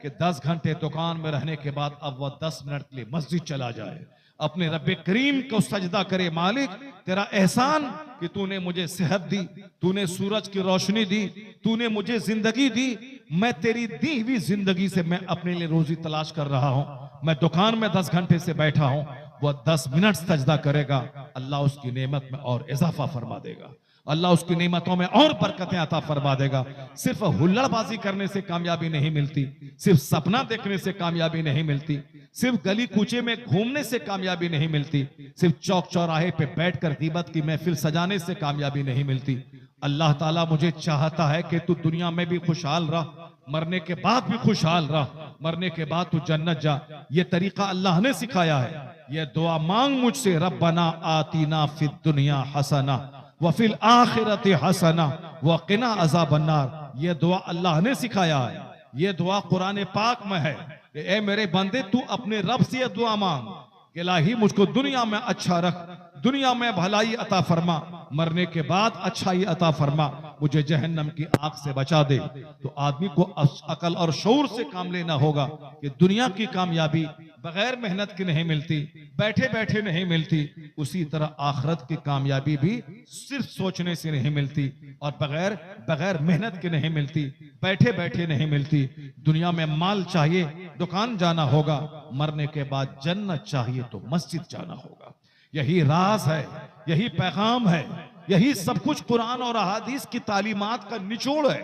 कि 10 घंटे दुकान में रहने के बाद अब वह 10 मिनट के लिए मस्जिद चला जाए, अपने रब्बे करीम को सजदा करे, मालिक तेरा एहसान कि तूने मुझे सेहत दी, तूने सूरज की रोशनी दी, तूने मुझे जिंदगी दी, मैं तेरी दी हुई जिंदगी से मैं अपने लिए रोजी तलाश कर रहा हूं। मैं दुकान में 10 घंटे से बैठा हूं, वह 10 मिनट सजदा करेगा, अल्लाह उसकी नेमत में और इजाफा फरमा देगा, अल्लाह उसकी नेमतों में और बरकतें अता फरमा देगा। सिर्फ हुल्लड़बाजी करने से कामयाबी नहीं मिलती, सिर्फ सपना देखने से कामयाबी नहीं मिलती, सिर्फ गली कूचे में घूमने से कामयाबी नहीं मिलती, सिर्फ चौक चौराहे पे बैठकर गीबत की महफिल सजाने से कामयाबी नहीं मिलती। अल्लाह ताला मुझे चाहता है कि तू दुनिया में भी खुशहाल रह, मरने के बाद भी खुशहाल रह, मरने के बाद तू जन्नत जा। ये तरीका अल्लाह ने सिखाया है। ये दुआ मांग मुझसे, रब्बना आतीना फिद दुनिया हसना वफिल आखिरति हसना वक़िना अज़ाबन्नार। ये दुआ अल्लाह ने सिखाया है, ये दुआ कुरान पाक में है। ए मेरे बंदे, तू अपने रब से ये दुआ मांग कि इलाही मुझको दुनिया में अच्छा रख, दुनिया में भलाई अता फरमा, मरने के बाद अच्छाई अता फरमा, मुझे जहन्नम की आग से बचा दे। तो आदमी को अकल और शऊर से काम लेना होगा कि दुनिया की कामयाबी बगैर मेहनत की नहीं मिलती, बैठे बैठे नहीं मिलती, उसी तरह आखिरत की कामयाबी भी सिर्फ सोचने से नहीं मिलती और बगैर मेहनत की नहीं मिलती, बैठे बैठे नहीं मिलती। दुनिया में माल चाहिए, दुकान जाना होगा, मरने के बाद जन्नत चाहिए तो मस्जिद जाना होगा। यही राज है, यही पैगाम है, यही सब कुछ कुरान और अहादीस की तालीमात का निचोड़ है।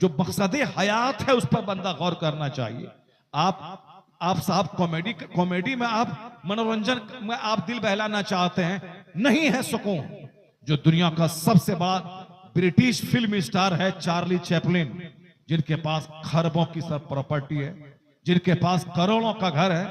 जो मकसद हयात है उस पर बंदा गौर करना चाहिए। आप साहब कॉमेडी में आप मनोरंजन में आप दिल बहलाना चाहते हैं, नहीं है सुकून। जो दुनिया का सबसे बड़ा ब्रिटिश फिल्म स्टार है चार्ली चैपलिन, जिनके पास खरबों की सब प्रॉपर्टी है, जिनके पास करोड़ों का घर है,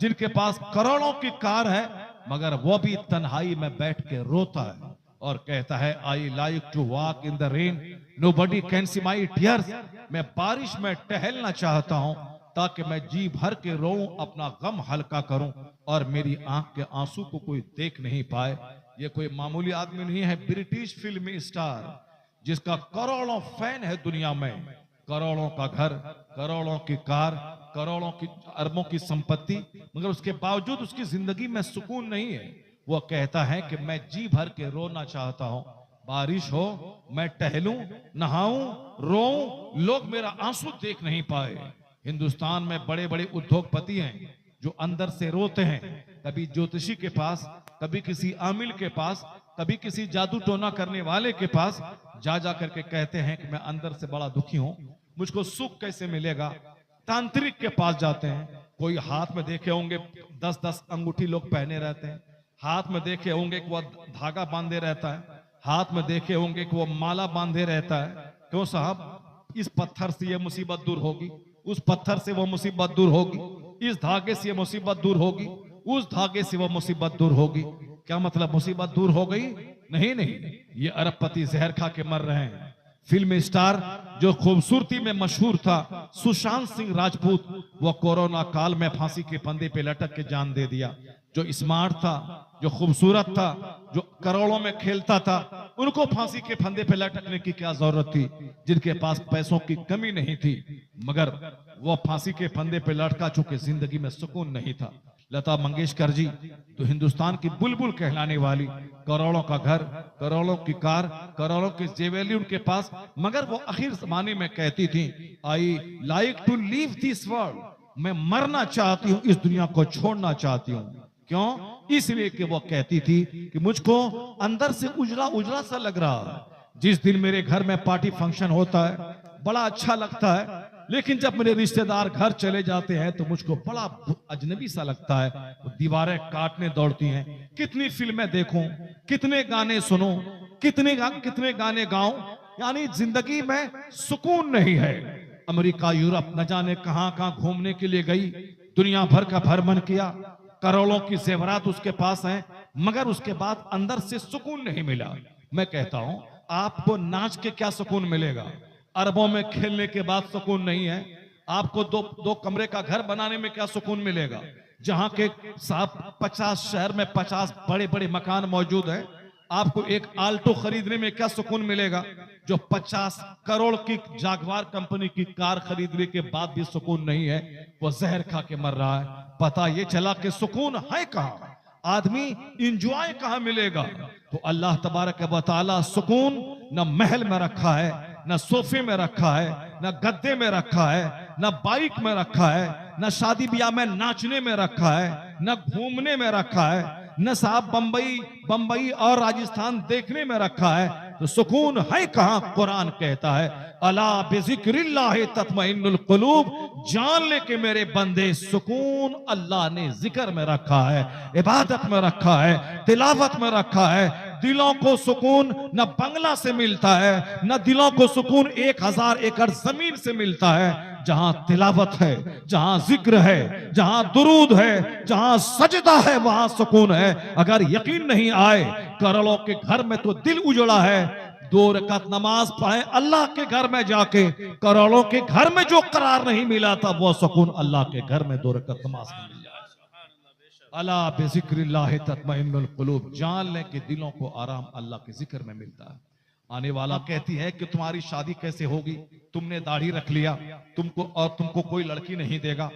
जिनके पास करोड़ों की कार है, मगर वो भी तन्हाई में बैठ के रोता है और कहता है I like to walk in the rain, nobody can see my tears. मैं बारिश में टहलना चाहता हूं ताकि मैं जी भर के रोऊं, अपना गम हल्का करूं और मेरी आंख के आंसू को कोई देख नहीं पाए। ये कोई मामूली आदमी नहीं है, ब्रिटिश फिल्म स्टार जिसका करोड़ों फैन है दुनिया में, करोड़ों का घर, करोड़ों की कार, करोड़ों की अरबों की संपत्ति, मगर उसके बावजूद उसकी जिंदगी में सुकून नहीं है। वो कहता है कि मैं जी भर के रोना चाहता हूं, बारिश हो, मैं टहलूं, नहाऊं, रोऊं, लोग मेरा आंसू देख नहीं पाए। हिंदुस्तान में बड़े बड़े उद्योगपति हैं जो अंदर से रोते हैं, कभी ज्योतिषी के पास, कभी किसी आमिल के पास, कभी किसी जादू टोना करने वाले के पास जा करके कहते हैं कि मैं अंदर से बड़ा दुखी हूं, मुझको सुख कैसे मिलेगा। तांत्रिक के पास जाते हैं, कोई हाथ में देखे होंगे 10-10 अंगूठी लोग पहने रहते हैं, हाथ में देखे होंगे कि वह धागा बांधे रहता है, हाथ में देखे होंगे कि वह माला बांधे रहता है। क्यों साहब, इस पत्थर से यह मुसीबत दूर होगी, उस पत्थर से वो मुसीबत दूर होगी, इस धागे से ये मुसीबत दूर होगी, उस धागे से वो मुसीबत दूर होगी। क्या मतलब मुसीबत दूर हो गई? नहीं नहीं, ये अरबपति जहर खा के मर रहे हैं। फिल्म स्टार जो खूबसूरती में मशहूर था, सुशांत सिंह राजपूत, वो कोरोना काल में फांसी के फंदे पे लटक के जान दे दिया। जो स्मार्ट था, जो खूबसूरत था, जो करोड़ों में खेलता था, उनको फांसी के फंदे पे लटकने की क्या जरूरत थी? जिनके पास पैसों की कमी नहीं थी, मगर वो फांसी के फंदे पे लटका चुके, जिंदगी में सुकून नहीं था। लता मंगेशकर जी तो हिंदुस्तान की बुलबुल कहलाने वाली, करोड़ों का घर, करोड़ों की कार, करोड़ों की ज्वेलरी उनके पास, मगर वो आखिर जमाने में कहती थी, I like to leave this world, मैं मरना चाहती हूं, इस दुनिया को छोड़ना चाहती हूं। क्यों? इसलिए कि वो कहती थी कि मुझको अंदर से उजला उजला सा लग रहा है। जिस दिन मेरे घर में पार्टी फंक्शन होता है बड़ा अच्छा लगता है, लेकिन जब मेरे रिश्तेदार घर चले जाते हैं तो मुझको बड़ा अजनबी सा लगता है। वो दीवारें काटने दौड़ती हैं। कितनी फिल्में देखूं, कितने गाने सुनूं, कितने गाने गाऊं, यानी जिंदगी में सुकून नहीं है। अमेरिका, यूरोप न जाने कहां कहां घूमने के लिए गई, दुनिया भर का भ्रमण किया, करोड़ों की जेवरात उसके पास हैं, मगर उसके बाद अंदर से सुकून नहीं मिला। मैं कहता हूं, आपको नाच के क्या सुकून मिलेगा? अरबों में खेलने के बाद सुकून नहीं है। आपको दो कमरे का घर बनाने में क्या सुकून मिलेगा? जहां के साहब 50 शहर में 50 बड़े बड़े मकान मौजूद है, आपको एक आल्टो खरीदने में क्या सुकून मिलेगा? जो 50 करोड़ की जागवार कंपनी की कार खरीदने के बाद भी सुकून नहीं है, वो जहर खा के मर रहा है। पता ये चला कि सुकून है कहां, आदमी इंजॉय कहां मिलेगा? तो अल्लाह तबारक व तआला सुकून न महल में रखा है, न सोफे में रखा है, न गद्दे में रखा है, न बाइक में रखा है, न शादी ब्याह में नाचने में रखा है, न घूमने में रखा है, न साहब बंबई और राजस्थान देखने में रखा है। तो सुकून है कहां? कुरान कहता है, अला बिज़िक्रिल्लाहि तत्मइन्नुल कुलूब, जान ले के मेरे बंदे सुकून अल्लाह ने जिक्र में रखा है, इबादत में रखा है, तिलावत में रखा है। दिलों को सुकून न बंगला से मिलता है, न दिलों को सुकून 1000 एकड़ जमीन से मिलता है। जहां तिलावत है, जहां जिक्र है, जहां दुरूद है, जहां सजदा है, वहां सुकून है। अगर यकीन नहीं आए, करोड़ों के घर में तो दिल उजड़ा है, 2 रकात नमाज पढ़े अल्लाह के घर में जाके, करोड़ों के घर में जो करार नहीं मिला था, वो सुकून अल्लाह के घर में 2 रकात नमाज में मिल जाए। अला बिज़िक्रिल्लाहि तत्मइन्नुल कुलूब, जान लें कि दिलों को आराम अल्लाह के जिक्र में मिलता है। आने वाला कहती है कि तुम्हारी शादी कैसे होगी? तुमने दाढ़ी रख लिया, तुमको कोई लड़की नहीं देगा।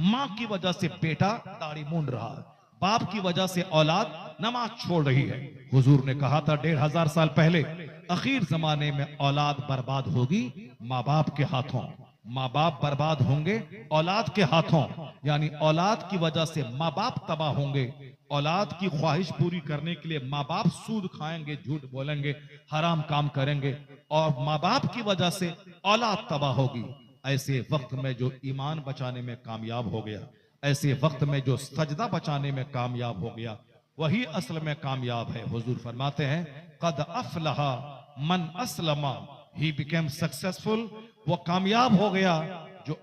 माँ की वजह से बेटा दाढ़ी मूंड रहा है, बाप की वजह से औलाद नमाज छोड़ रही है। हुजूर ने कहा था 1500 साल पहले, आखिर जमाने में औलाद बर्बाद होगी माँ बाप के हाथों, माँ बाप बर्बाद होंगे औलाद के हाथों, यानी औलाद की वजह से माँ बाप तबाह होंगे। औलाद की ख्वाहिश पूरी करने के लिए माँ बाप सूद खाएंगे, झूठ बोलेंगे, हराम काम करेंगे, और माँ बाप की वजह से औलाद तबाह होगी। ऐसे वक्त में जो ईमान बचाने में कामयाब हो गया, ऐसे वक्त में जो सजदा बचाने में कामयाब हो गया, वही असल में कामयाब है। हुजूर फरमाते हैं, कद अफलहा मन अस्लमा, ही बिकेम सक्सेसफुल, वो कामयाब हो गया जो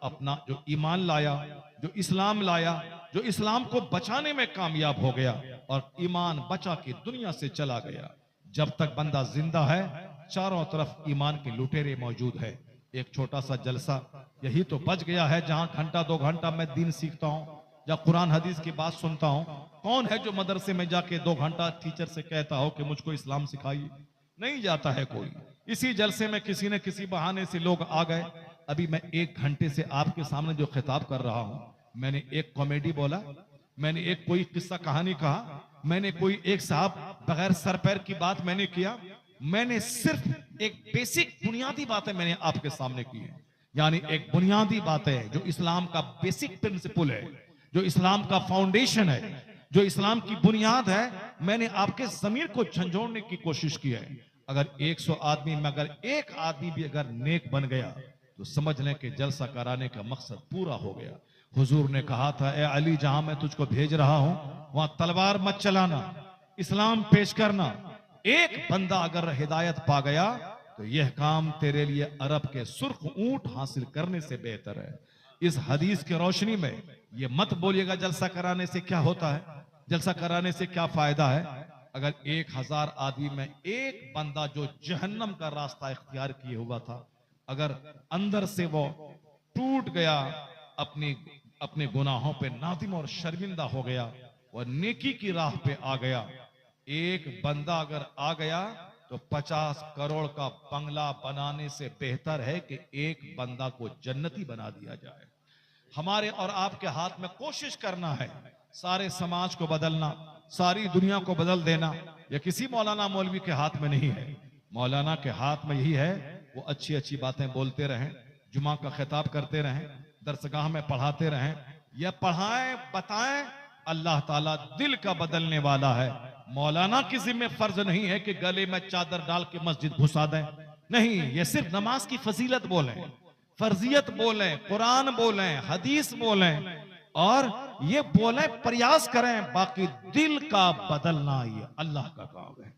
ईमान लाया, जो इस्लाम लाया, जो इस्लाम को बचाने में कामयाब हो गया और ईमान बचा के दुनिया से चला गया। जब तक बंदा जिंदा है, चारों तरफ ईमान के लुटेरे मौजूद है। एक छोटा सा जलसा यही तो बच गया है, जहां घंटा 2 घंटा मैं दीन सीखता हूं या कुरान हदीस की बात सुनता हूं। कौन है जो मदरसे में जाके 2 घंटा टीचर से कहता हो कि मुझको इस्लाम सिखाइए? नहीं जाता है कोई। इसी जलसे में किसी न किसी बहाने से लोग आ गए। अभी मैं 1 घंटे से आपके सामने जो खिताब कर रहा हूं, मैंने एक कॉमेडी बोला, मैंने एक कोई किस्सा कहानी कहा, मैंने कोई एक साहब बगैर सर पैर की बात मैंने किया। मैंने सिर्फ एक बेसिक बुनियादी बातें मैंने आपके सामने की है, यानी एक बुनियादी बातें जो इस्लाम का बेसिक प्रिंसिपल है, जो इस्लाम का फाउंडेशन है, जो इस्लाम की बुनियाद है। मैंने आपके जमीर को झंझोड़ने की कोशिश की है। अगर 100 आदमी में अगर एक आदमी भी अगर नेक बन गया तो समझ लें कि जलसा कराने का मकसद पूरा हो गया। हुजूर ने कहा था, ए अली, जहां मैं तुझको भेज रहा हूं वहां तलवार मत चलाना, इस्लाम पेश करना। एक बंदा अगर हिदायत पा गया तो यह काम तेरे लिए अरब के सुर्ख ऊंट हासिल करने से बेहतर है। इस हदीस की रोशनी में यह मत बोलिएगा जलसा कराने से क्या होता है, जलसा कराने से क्या फायदा है। अगर 1000 आदमी में एक बंदा जो जहन्नम का रास्ता इख्तियार किए हुआ था, अगर अंदर से वो टूट गया, अपने गुनाहों पे नादिम और शर्मिंदा हो गया, वह नेकी की राह पे आ गया, एक बंदा अगर आ गया तो 50 करोड़ का बंगला बनाने से बेहतर है कि एक बंदा को जन्नती बना दिया जाए। हमारे और आपके हाथ में कोशिश करना है सारे समाज को बदलना, सारी दुनिया को बदल देना, यह किसी मौलाना मौलवी के हाथ में नहीं है। मौलाना के हाथ में यही है, वो अच्छी अच्छी बातें बोलते रहें, जुमा का खिताब करते रहें, दरसगाह में पढ़ाते रहें, या पढ़ाएं बताएं। अल्लाह ताला दिल का बदलने वाला है। मौलाना की जिम्मे फर्ज नहीं है कि गले में चादर डाल के मस्जिद घुसा दें, नहीं, ये सिर्फ नमाज की फजीलत बोलें, फर्जियत बोलें, कुरान बोलें, हदीस बोलें, और ये बोलें, प्रयास करें, बाकी दिल का बदलना ये अल्लाह का काम है।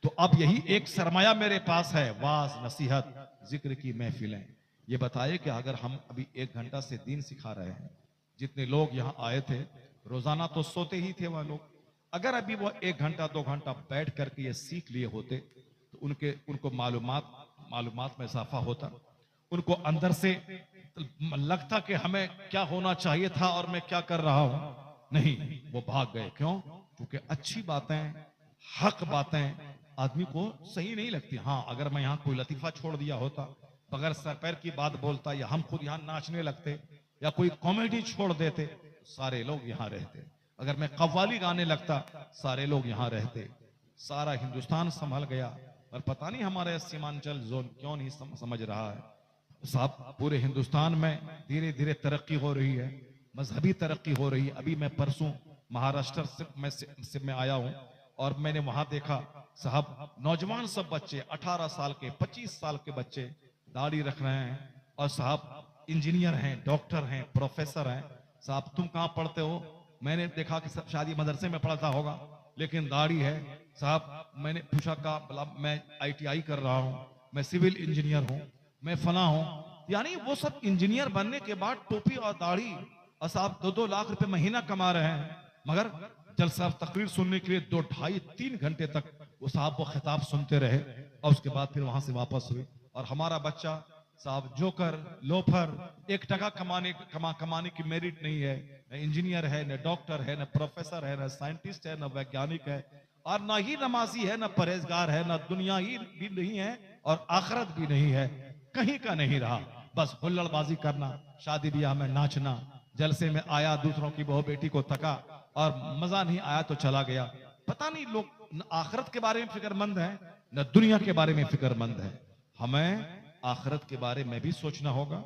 तो अब यही एक सरमाया मेरे पास है, वाज, नसीहत, जिक्र की महफिलें। ये बताइए कि अगर हम अभी 1 घंटा से दीन सिखा रहे हैं, जितने लोग यहाँ आए थे, रोजाना तो सोते ही थे वह लोग, अगर अभी वो 1 घंटा 2 घंटा बैठ करके ये सीख लिए होते तो उनको मालूमात में इजाफा होता, उनको अंदर से लगता कि हमें क्या होना चाहिए था और मैं क्या कर रहा हूं। नहीं, वो भाग गए। क्यों? क्योंकि अच्छी बातें, हक बातें आदमी को सही नहीं लगती। हाँ, अगर मैं यहाँ कोई लतीफा छोड़ दिया होता, बगैर सर पैर की बात बोलता, या हम खुद यहाँ नाचने लगते, या कोई कॉमेडी छोड़ देते, सारे लोग यहाँ रहते। अगर मैं कव्वाली गाने लगता, सारे लोग यहाँ रहते। सारा हिंदुस्तान संभल गया। और पता नहीं हमारा सीमांचल जोन क्यों नहीं समझ रहा है साहब। पूरे हिंदुस्तान में धीरे धीरे तरक्की हो रही है, मजहबी तरक्की हो रही है। अभी मैं परसों महाराष्ट्र से मैं आया हूं, और मैंने वहां देखा साहब, नौजवान सब बच्चे 18 साल के, 25 साल के बच्चे दाढ़ी रख रहे हैं, और साहब इंजीनियर हैं, डॉक्टर हैं, प्रोफेसर हैं। साहब तुम कहाँ पढ़ते हो? मैंने देखा कि सब शादी मदरसे में पढ़ता होगा, लेकिन दाढ़ी है। साहब मैंने पूछा का मैं ITI कर रहा हूं, मैं सिविल इंजीनियर हूं, मैं फला हूं। यानी वो सब इंजीनियर बनने के बाद टोपी और दाढ़ी, और साहब 2-2 लाख रुपए महीना कमा रहे हैं, मगर जलसा तकरीर सुनने के लिए 2, 2.5, 3 घंटे तक वो साहब वो खिताब सुनते रहे, और उसके बाद फिर वहां से वापस हुए। और हमारा बच्चा साहब जोकर, लोफर, 1 टका कमाने की मेरिट नहीं है, न इंजीनियर है, न डॉक्टर है, न प्रोफेसर है, न साइंटिस्ट है, न वैज्ञानिक है, और न ही नमाजी है, न परहेजगार है, न दुनिया ही भी नहीं है और आखिरत भी नहीं है, कहीं का नहीं रहा। बस हुल्लड़बाजी करना, शादी ब्याह में नाचना, जलसे में आया, दूसरों की बहू बेटी को तका, और मजा नहीं आया तो चला गया। पता नहीं लोग न आखिरत के बारे में फिक्रमंद है, न दुनिया के बारे में फिक्रमंद है। हमें आखिरत के बारे में भी सोचना होगा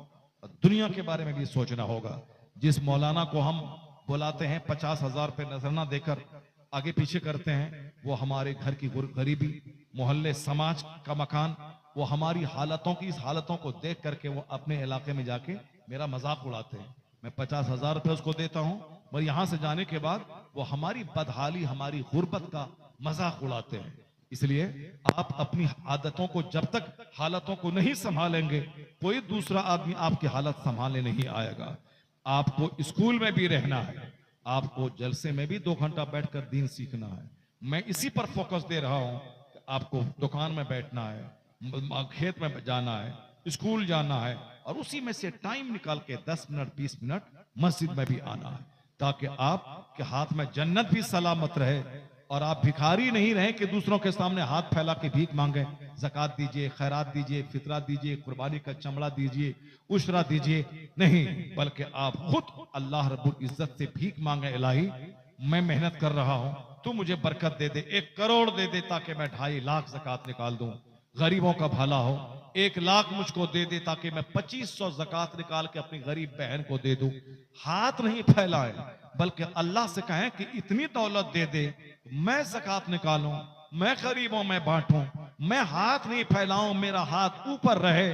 और दुनिया के बारे में भी सोचना होगा। जिस मौलाना को हम बुलाते हैं 50,000 रुपए नजराना देकर आगे पीछे करते हैं, वो हमारे घर की गरीबी, मोहल्ले, समाज का मकान, वो हमारी इस हालतों को देख करके वो अपने इलाके में जाके मेरा मजाक उड़ाते हैं। मैं 50,000 रुपए उसको देता हूं, और यहां से जाने के बाद वो हमारी बदहाली, हमारी गुर्बत का मजाक उड़ाते हैं। इसलिए आप अपनी आदतों को, जब तक हालतों को नहीं संभालेंगे, कोई दूसरा आदमी आपकी हालत संभालने नहीं आएगा। आपको स्कूल में भी रहना है, आपको जलसे में भी 2 घंटा बैठकर दीन सीखना है। मैं इसी पर फोकस दे रहा हूं कि आपको दुकान में बैठना है, खेत में जाना है, स्कूल जाना है, और उसी में से टाइम निकाल के 10 मिनट 20 मिनट मस्जिद में भी आना है, ताकि आपके हाथ में जन्नत भी सलामत रहे, और आप भिखारी नहीं रहे कि दूसरों के सामने हाथ फैला के भीख मांगे। ज़कात दीजिए, खैरात दीजिए, फितरा दीजिए, कुर्बानी का चमड़ा दीजिए, उशरा दीजिए, नहीं, बल्कि आप खुद अल्लाह रब्बुल इज्जत से भीख मांगे, इलाही मैं मेहनत कर रहा हूं, तू मुझे बरकत दे दे, 1 करोड़ दे दे ताकि मैं 2.5 लाख ज़कात निकाल दूं, गरीबों का भला हो। 1 लाख मुझको दे दे ताकि मैं 2500 ज़कात निकाल के अपनी गरीब बहन को दे दूं। हाथ नहीं फैलाएं, बल्कि अल्लाह से कहें कि इतनी दौलत दे दे, मैं ज़कात निकालूं, मैं गरीबों में बांटूं, मैं हाथ नहीं फैलाऊं, मेरा हाथ ऊपर रहे।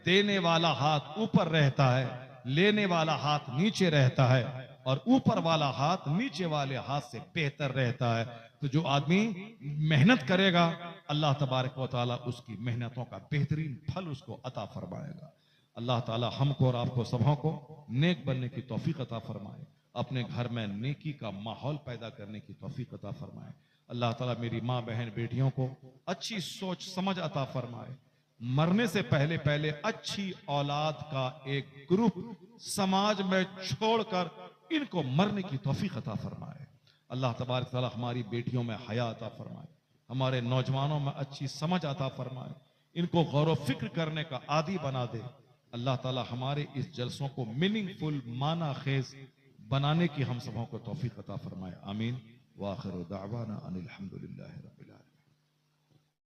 देने वाला हाथ ऊपर रहता है, लेने वाला हाथ नीचे रहता है, और ऊपर वाला हाथ नीचे वाले हाथ से बेहतर रहता है। तो जो आदमी मेहनत करेगा, अल्लाह तबारक व तआला उसकी मेहनतों का बेहतरीन फल उसको अता फरमाएगा। अल्लाह ताला हमको और आपको सबों को नेक बनने की तौफीक अता फरमाए, अपने घर में नेकी का माहौल पैदा करने की तौफीक अता फरमाए। अल्लाह ताला मेरी माँ बहन बेटियों को अच्छी सोच समझ अता फरमाए, मरने से पहले पहले अच्छी औलाद का एक ग्रुप समाज में छोड़कर इनको मरने की तौफीक अता फरमाए। अल्लाह तबारक तआला हमारी बेटियों में हया अता फरमाए, हमारे नौजवानों में अच्छी समझ अता फरमाए, इनको गौर व फिक्र करने का आदी बना दे। अल्लाह ताला हमारे इस जलसों को मीनिंगफुल, माना खेज बनाने की हम सबों को तौफीक अता फरमाए। आमीन। व आखिर दावाना अनिल हम्दुलिल्लाहि रब्बिल आलमीन।